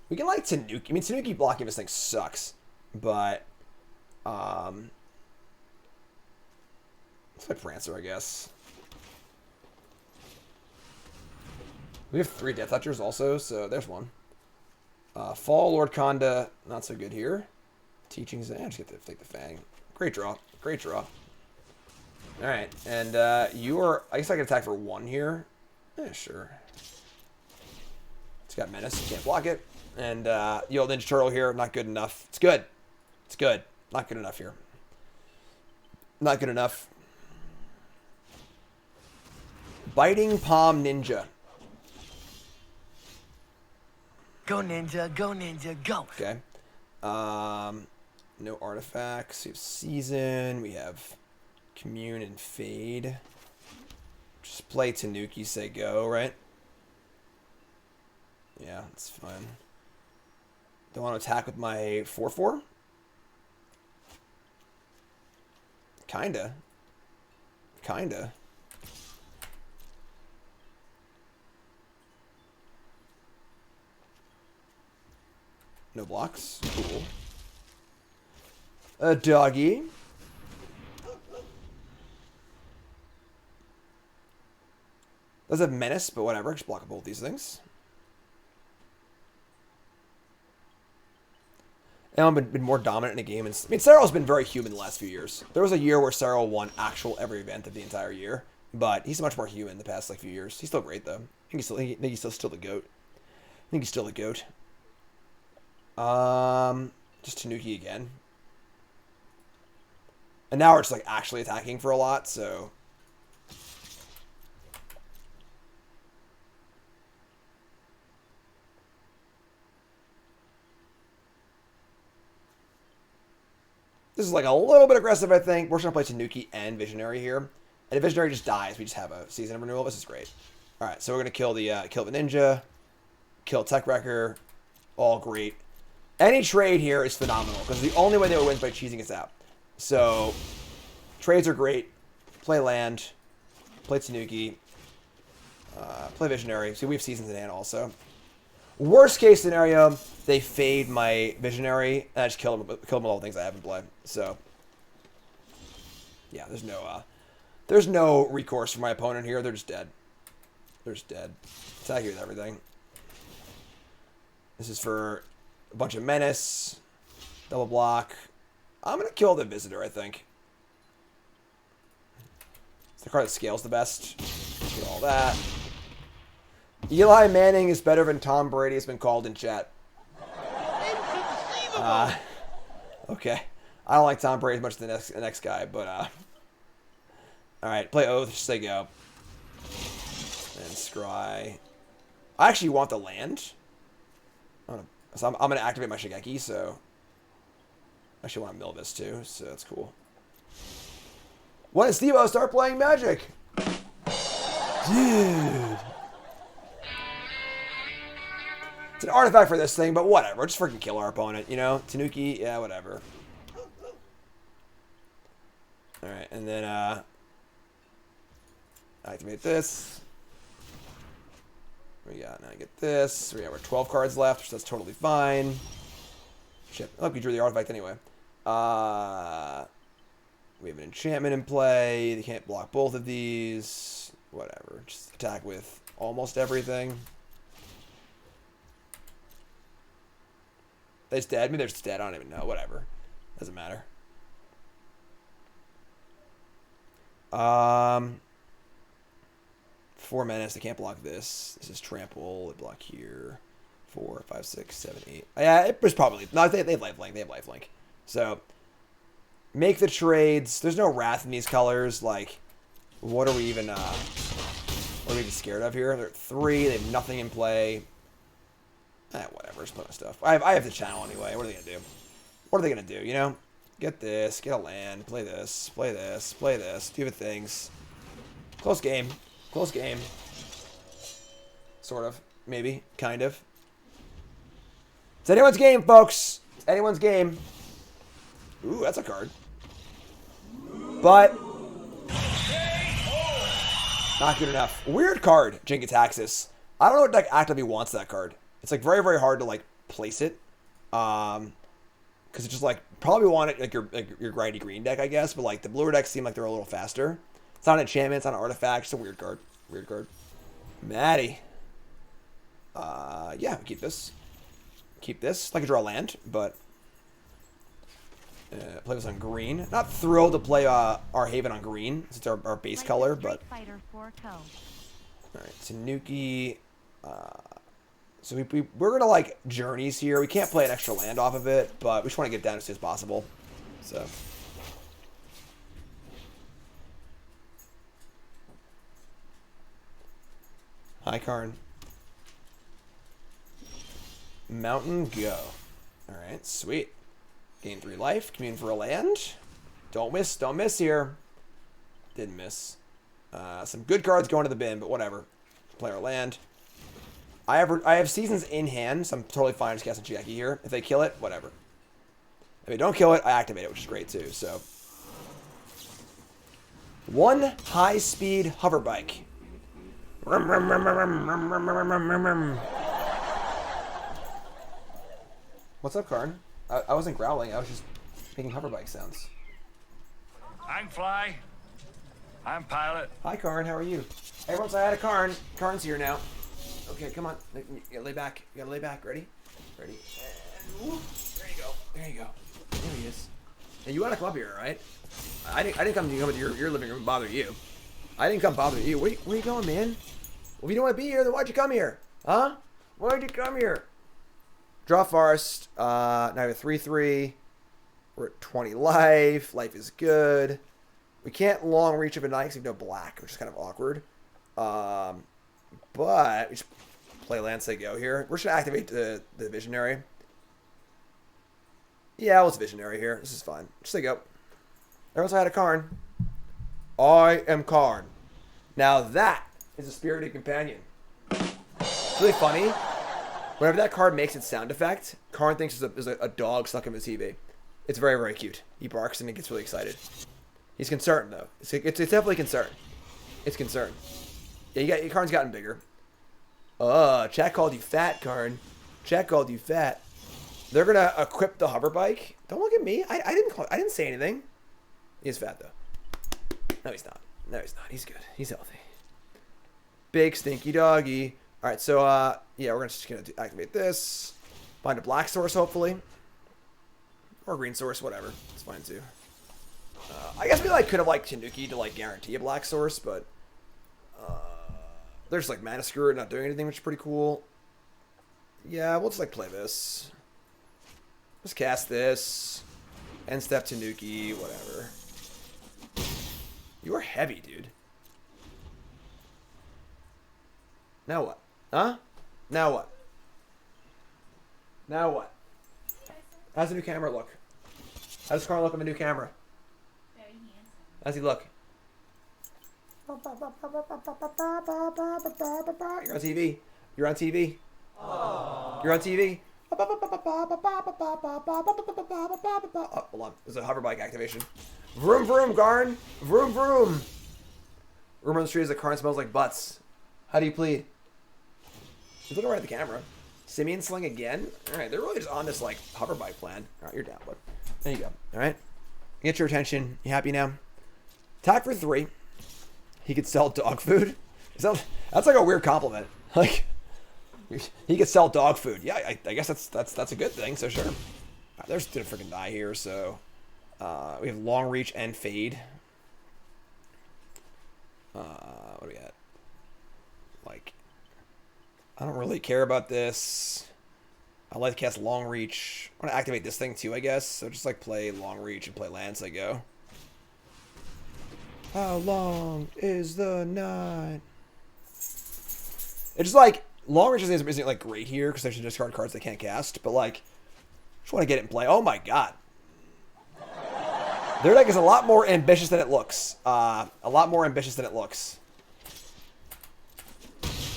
We can like Tanuki. I mean, Tanuki blocking this thing sucks, but let's play Prancer, I guess. We have 3 Death Touchers also, so there's one. Fall Lord Conda, not so good here. Teachings, just get to take the Fang. Great draw. Great draw. Alright, and you are, I guess I can attack for 1 here. Yeah, sure. It's got Menace, you can't block it. And Yo Ninja Turtle here, not good enough. It's good. It's good. Not good enough here. Not good enough. Biting Palm Ninja. Go Ninja, go Ninja, go. Okay. No artifacts. We have Season. We have Commune and Fade. Just play Tanuki, say go, right? Yeah, that's fine. Don't want to attack with my 4/4? Kinda. Kinda. No blocks. Cool. A doggy. Does have Menace, but whatever. Just block both these things. And I've been more dominant in the game. And, I mean, Sarah's been very human the last few years. There was a year where Sarah won actual every event of the entire year. But he's much more human the past few years. He's still great, though. I think he's still the GOAT. I think he's still the GOAT. Just Tanuki again. And now we're just like actually attacking for a lot, so. This is like a little bit aggressive, I think. We're just gonna play Tanuki and Visionary here. And if Visionary just dies, we just have a Season of Renewal. This is great. Alright, so we're gonna kill the Ninja, kill Tech Wrecker. All great. Any trade here is phenomenal, because the only way they would win is by cheesing us out. So, trades are great. Play land. Play Tanuki. Play Visionary. See, we have Seasons in hand also. Worst case scenario, they fade my Visionary, and I just kill them with all the things I have in play. So, yeah, there's no recourse for my opponent here. They're just dead. They're just dead. Attack you with everything. This is for a bunch of menace, double block. I'm gonna kill the Visitor, I think. It's the card that scales the best. Get all that. Eli Manning is better than Tom Brady has been called in chat. Okay. I don't like Tom Brady as much as the next guy, but alright, play Oath, just say go. And Scry. I actually want the land. So I'm gonna activate my Shigeki, so I actually want to mill this too, so that's cool. When does Steve-O start playing Magic? Dude. It's an artifact for this thing, but whatever. Just freaking kill our opponent, you know? Tanuki, yeah, whatever. Alright, and then, activate this. We got, now I get this. We're 12 cards left, so that's totally fine. Shit. Oh, we drew the artifact anyway. We have an enchantment in play. They can't block both of these. Whatever. Just attack with almost everything. They're just dead. Maybe they're just dead. I don't even know. Whatever. Doesn't matter. 4 menace. They can't block this. This is trample. They block here. 4, 5, 6, 7, 8. Yeah, it was probably... No, they have lifelink. They have lifelink. So, make the trades. There's no wrath in these colors. Like, what are we even... what are we even scared of here? They're at 3. They have nothing in play. Whatever. Just put my stuff. I have the channel anyway. What are they going to do? What are they going to do, you know? Get this. Get a land. Play this. Play this. Play this. Do the things. Close game. Close game. Sort of. Maybe. Kind of. It's anyone's game, folks. It's anyone's game. Ooh, that's a card. But not good enough. Weird card, Jinkataxis. I don't know what deck actively wants that card. It's like very, very hard to like place it. Because it's just like probably want it like your grindy green deck, I guess. But like the bluer decks seem like they're a little faster. It's not an enchantment, it's not an artifact, it's a weird card. Weird card. Maddie. Yeah, keep this. Keep this. I could draw a land, but play this on green. Not thrilled to play our Haven on green. It's our base color, but alright, Tanuki. So we're gonna like journeys here. We can't play an extra land off of it, but we just want to get it down as soon as possible. So hi, Karn. Mountain, go. Alright, sweet. Gain 3 life. Commune for a land. Don't miss here. Didn't miss. Some good cards going to the bin, but whatever. Play our land. I have Seasons in hand, so I'm totally fine just casting Jackie here. If they kill it, whatever. If they don't kill it, I activate it, which is great too, so. 1 high-speed hover bike. What's up, Karn? I wasn't growling, I was just making hover bike sounds. I'm Fly. I'm Pilot. Hi, Karn, how are you? Everyone say hi to Karn. Karn's here now. Okay, come on. You gotta lay back. You gotta lay back. Ready? Ready. And, there you go. There you go. There he is. And you wanna come up here, right? I didn't come to your living room and bother you. I didn't come bother you. Where you going, man? Well, if you don't want to be here, then why'd you come here? Huh? Why'd you come here? Draw Forest. Now we have 3/3. We're at 20 life. Life is good. We can't long reach of a night because we have no black, which is kind of awkward. But we just play land, say go here. We're just gonna activate the Visionary. Yeah, let's Visionary here. This is fine. Just say go. Everyone say hi to Karn. I am Karn. Now that is a spirited companion. It's really funny. Whenever that card makes its sound effect, Karn thinks there's a dog stuck in his TV. It's very, very cute. He barks and he gets really excited. He's concerned, though. It's definitely concerned. It's concerned. Yeah, Karn's gotten bigger. Chat called you fat, Karn. Chat called you fat. They're gonna equip the hover bike. Don't look at me. I didn't say anything. He's fat though. No, he's not. No, he's not. He's good. He's healthy. Big stinky doggy. All right, so yeah, we're just gonna activate this. Find a black source, hopefully, or green source, whatever. It's fine too. I guess we like could have like Tanuki to like guarantee a black source, but they're just like mana screwed, not doing anything, which is pretty cool. Yeah, we'll just like play this. Just cast this. End step Tanuki, whatever. You are heavy, dude. Now what? Huh? Now what? Now what? How's the new camera look? How does Carl look on the new camera? Very handsome. How's he look? You're on TV. You're on TV. Aww. You're on TV. Oh, hold on. There's a hover bike activation. Vroom vroom, Garn. Vroom vroom. Rumor on the street is that Karn smells like butts. How do you plead? He's looking right at the camera. Simeon sling again? Alright, they're really just on this like hover bike plan. Alright, you're down, bud. There you go. Alright. Get your attention. You happy now? Attack for 3. He could sell dog food. That's like a weird compliment. Like he could sell dog food. Yeah, I guess that's a good thing, so sure. Right, there's gonna freaking die here, so we have long reach and fade. What do we got? Like, I don't really care about this. I like to cast long reach. I want to activate this thing too, I guess. So just like play long reach and play lands I go. How long is the night? It's just like long reach isn't like great here because they should discard cards they can't cast, but like just want to get it in play. Oh my god. Their deck is a lot more ambitious than it looks. A lot more ambitious than it looks.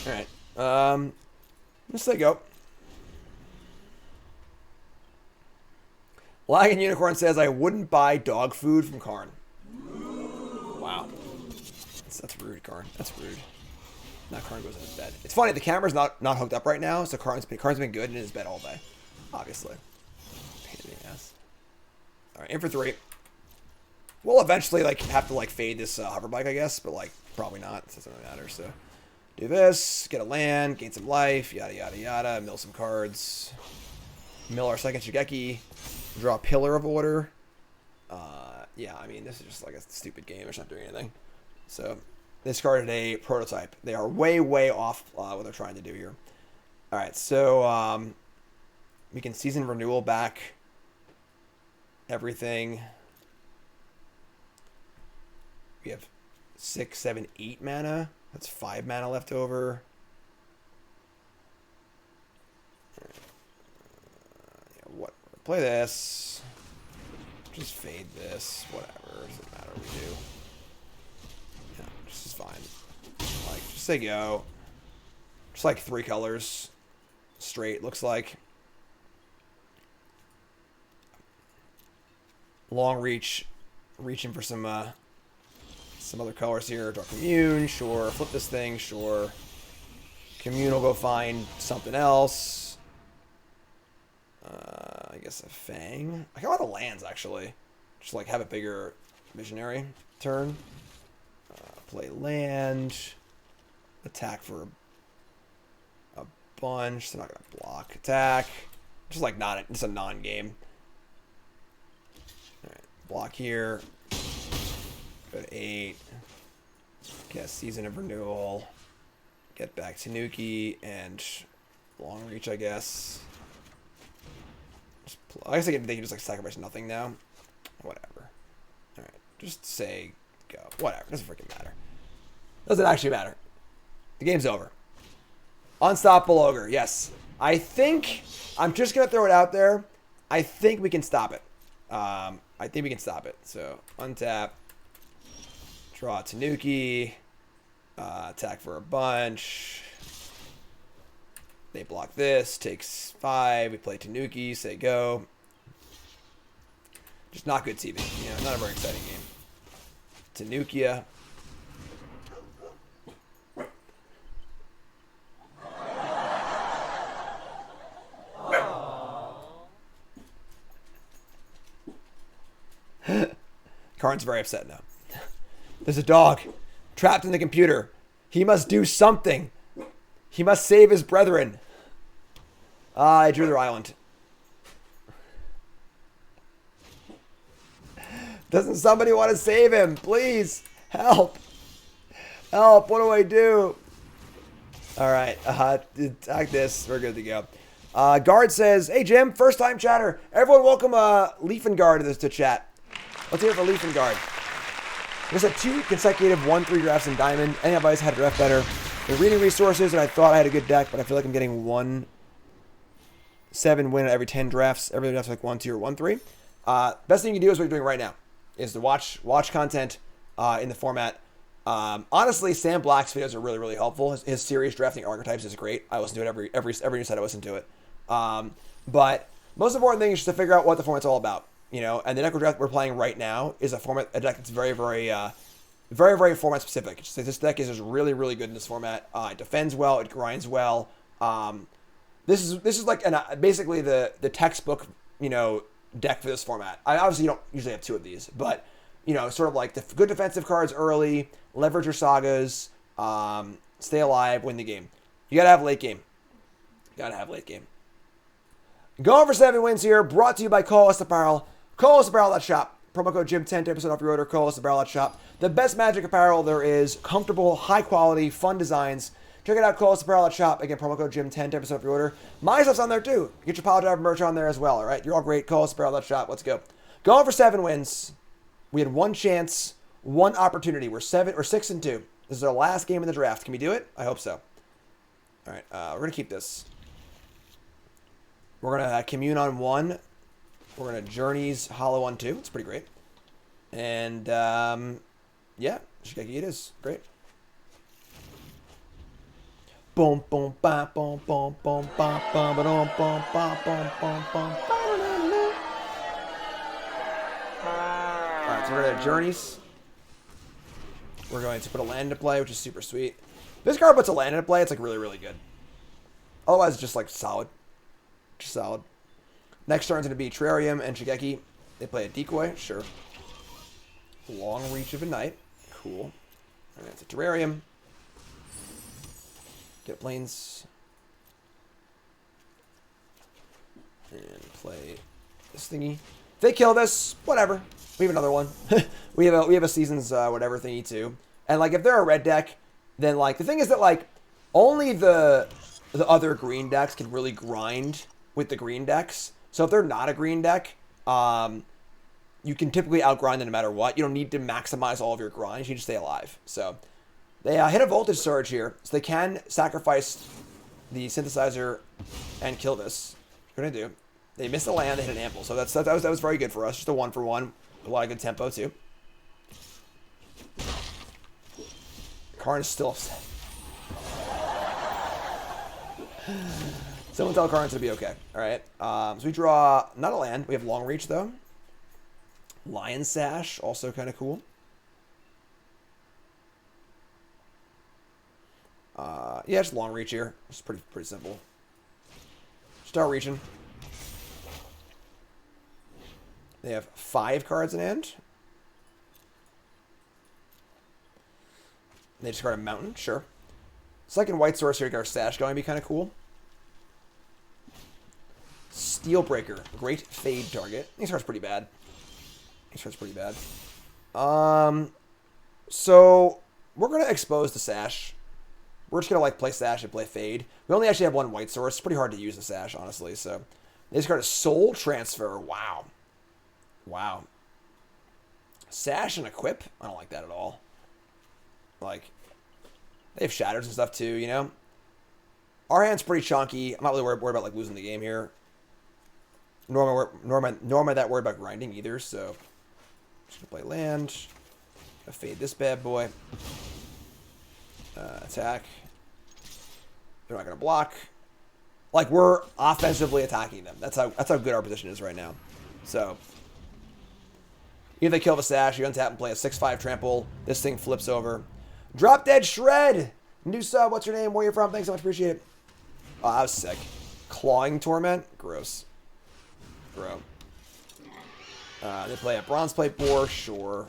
Alright. Let's let go. Lagging Unicorn says, I wouldn't buy dog food from Karn. Wow. That's rude, Karn. That's rude. Now Karn goes in his bed. It's funny, the camera's not hooked up right now, so Karn's been good in his bed all day. Obviously. Pain in the ass. Alright, in for 3. We'll eventually like have to like fade this hover bike, I guess, but like probably not. It doesn't really matter, so. Do this, get a land, gain some life, yada yada yada, mill some cards. Mill our second Shigeki. Draw a Pillar of Order. Yeah, I mean, this is just like a stupid game. It's not doing anything. So, they discarded a prototype. They are way, way off what they're trying to do here. Alright, so we can Season Renewal back everything. We have 6, 7, 8 mana. That's 5 mana left over. What? Play this. Just fade this. Whatever. Doesn't matter what we do. Yeah, this is fine. Like, just say go. Just like 3 colors. Straight, looks like. Long reach. Reaching for some other colors here. Draw Commune, sure. Flip this thing, sure. Commune will go find something else. I guess a Fang. I got a lot of lands, actually. Just like have a bigger visionary turn. Play land. Attack for a bunch. They're not going to block. Attack. Just like not, it's a non-game. Alright, block here. Go to 8. Cast Season of Renewal. Get back Tanuki and long reach, I guess. I guess they can just like sacrifice nothing now. Whatever. Alright. Just say go. Whatever. Doesn't freaking matter. Doesn't actually matter. The game's over. Unstoppable Ogre. Yes. I think I'm just gonna throw it out there. I think we can stop it. I think we can stop it. So untap. Draw Tanuki. Attack for a bunch. They block this. Takes 5. We play Tanuki. Say go. Just not good TV. You know, not a very exciting game. Tanukia. Karn's very upset now. There's a dog trapped in the computer. He must do something. He must save his brethren. I drew their island. Doesn't somebody want to save him? Please. Help. Help. What do I do? All right. Attack this. We're good to go. Guard says, hey, Jim, first time chatter. Everyone welcome Leafengard to chat. Let's hear it for Leafengard. There's a 2 consecutive 1-3 drafts in Diamond. Any of us had a draft better. They're reading resources, and I thought I had a good deck, but I feel like I'm getting 1-7 win at every 10 drafts. Every draft's like 1-2 or 1-3. Best thing you can do is what you're doing right now, is to watch content in the format. Honestly, Sam Black's videos are really, really helpful. His series drafting archetypes is great. I listen to it every new set I listen to it. But most important thing is just to figure out what the format's all about. You know, and the deck we're playing right now is a deck that's very, very format specific. It's just, this deck is just really, really good in this format. It defends well, it grinds well. This is like basically the textbook, you know, deck for this format. I obviously don't usually have 2 of these, but you know, sort of like the good defensive cards early, leverage your sagas, stay alive, win the game. You gotta have late game. Going for 7 wins here. Brought to you by Colas Apparel. ColasApparel.shop. Promo code Jim 10 off your order. ColasApparel.shop. The best Magic apparel there is. Comfortable, high quality, fun designs. Check it out. ColasApparel.shop. Again, promo code Jim 10 off your order. My stuff's on there too. Get your Pile Driver merch on there as well. All right, you're all great. ColasApparel.shop. Let's go. Going for 7 wins. We had 1 chance, 1 opportunity. We're 6-2. This is our last game in the draft. Can we do it? I hope so. All right, we're gonna keep this. We're gonna commune on 1. We're gonna Journeys Hollow on 2. It's pretty great. And yeah, Shigeki it is great. Boom boom ba boom boom boom ba ba ba boom boom ba boom boom boom. Alright, so we're gonna Journeys. We're going to put a land into play, which is super sweet. If this card puts a land into play, it's like really, really good. Otherwise, it's just like solid. Just solid. Next turn's going to be Terrarium and Shigeki. They play a decoy, sure. Long Reach of a Night. Cool. Alright, it's a Terrarium. Get Plains. And play this thingy. If they kill this, whatever. We have another one. we have a Seasons whatever thingy too. And like if they're a red deck, then like the thing is that like only the other green decks can really grind with the green decks. So if they're not a green deck, you can typically outgrind them no matter what. You don't need to maximize all of your grinds. You just stay alive. So they hit a voltage surge here. So they can sacrifice the synthesizer and kill this. What are they gonna do? They missed the land. They hit an ample. So that was very good for us. Just a 1-for-1. A lot of good tempo too. Karn is still upset. Someone tell Karn to be okay. Alright. So we draw not a land. We have Long Reach though. Lion Sash, also kind of cool. Yeah, just Long Reach here. It's pretty simple. Start reaching. They have 5 cards in hand. They discard a mountain, sure. Second white source here to get our stash going, be kind of cool. Steelbreaker, great fade target. These cards pretty bad. So we're gonna expose the sash. We're just gonna like play sash and play fade. We only actually have 1 white source. It's pretty hard to use the sash, honestly. So they discard a soul transfer. Wow. Wow. Sash and equip? I don't like that at all. Like, they have shatters and stuff too, you know? Our hand's pretty chunky. I'm not really worried about like losing the game here. Nor am I that worried about grinding either, so just gonna play land. Gonna fade this bad boy. Attack. They're not gonna block. Like, we're offensively attacking them. That's how good our position is right now. So either they kill the sash, you untap and play a 6/5 trample. This thing flips over. Drop Dead Shred! New sub, what's your name? Where you from? Thanks so much, appreciate it. Oh, that was sick. Clawing Torment? Gross. Bro. They play a Bronze Plate Boar, sure.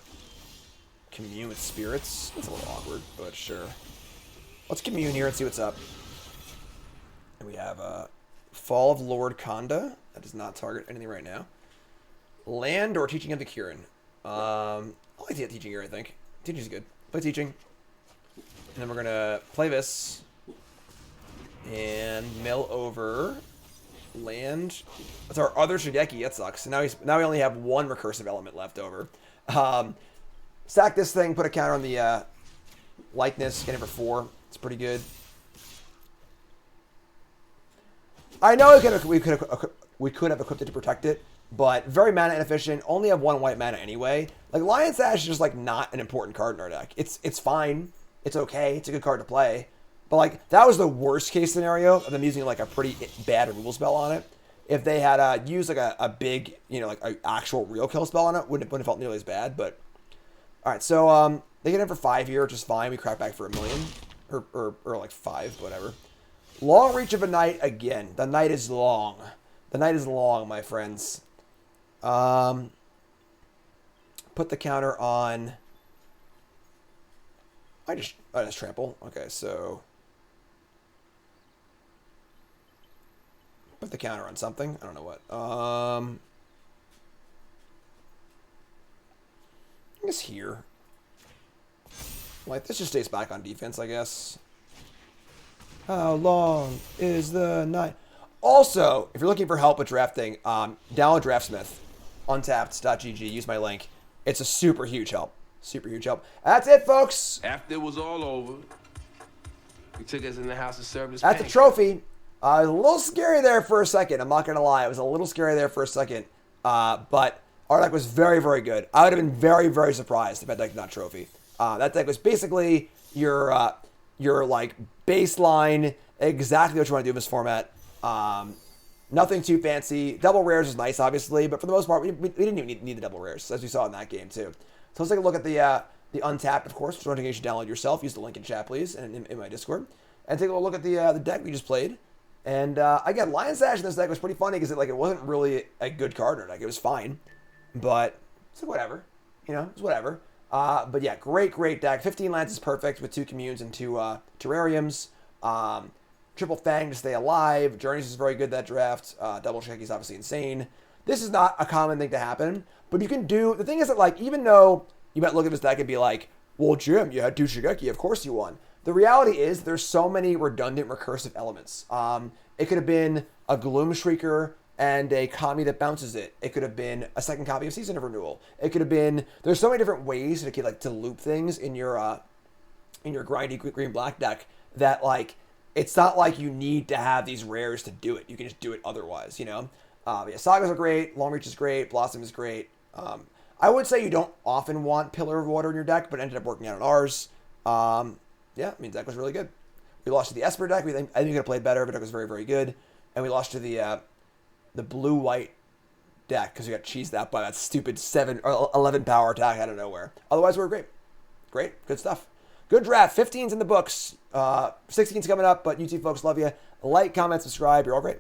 Commune with Spirits. That's a little awkward, but sure. Let's commune here and see what's up. And we have Fall of Lord Konda. That does not target anything right now. Land or Teaching of the Kirin. I like the Teaching here, I think. Teaching's good. Play Teaching. And then we're going to play this. And mill over land. That's our other Shigeki. That sucks. So now we only have one recursive element left over. Sack this thing, put a counter on the likeness, get it for 4. It's pretty good. I know we could have equipped it to protect it, but very mana inefficient. Only have 1 white mana anyway. Like Lion Sash is just like not an important card in our deck. It's fine. It's okay. It's a good card to play. But like that was the worst case scenario of them using like a pretty bad removal spell on it. If they had used like a big, like an actual real kill spell on it, wouldn't have felt nearly as bad. But all right, so they get in for 5 here, which is fine. We crack back for 1 million or like 5, whatever. Long Reach of a Night again. The night is long. The night is long, my friends. Put the counter on. I just trample. Okay, so put the counter on something. I don't know what. I guess here. Like this just stays back on defense, I guess. How long is the night? Also, if you're looking for help with drafting, download Draftsmith, untapped.gg. Use my link. It's a super huge help. Super huge help. That's it, folks. After it was all over, he took us in the house and served us. That's a trophy. It was a little scary there for a second. I'm not going to lie. It was a little scary there for a second. But our deck was very, very good. I would have been very, very surprised if that deck did not trophy. That deck was basically your like baseline, exactly what you want to do in this format. Nothing too fancy. Double rares is nice, obviously, but for the most part, we didn't even need the double rares, as we saw in that game too. So let's take a look at the Untapped, of course, which one you should download yourself. Use the link in chat, please, and in my Discord. And take a look at the deck we just played. And again, Lion Sash in this deck was pretty funny because it wasn't really a good card in our deck. It was fine, but it's like whatever, it's whatever. But yeah, great deck. 15 lands is perfect with 2 communes and 2 terrariums. Triple Fang to stay alive. Journeys is very good that draft. Double Shigeki is obviously insane. This is not a common thing to happen, but you can do. The thing is that even though you might look at this deck and be like, well, Jim, you had 2 Shigeki, of course you won. The reality is there's so many redundant recursive elements. It could have been a Gloom Shrieker and a Kami that bounces it. It could have been a second copy of Season of Renewal. It could have been. There's so many different ways to loop things in your grindy green-black deck that it's not like you need to have these rares to do it. You can just do it otherwise, Yeah, Sagas are great. Long Reach is great. Blossom is great. I would say you don't often want Pillar of Water in your deck, but it ended up working out on ours. Yeah, deck was really good. We lost to the Esper deck. I think we could have played better, but it was very, very good. And we lost to the blue-white deck because we got cheesed out by that stupid 7 or 11 power attack out of nowhere. Otherwise, we were great. Great. Good stuff. Good draft. 15's in the books. 16's coming up, but you two folks love you. Like, comment, subscribe. You're all great.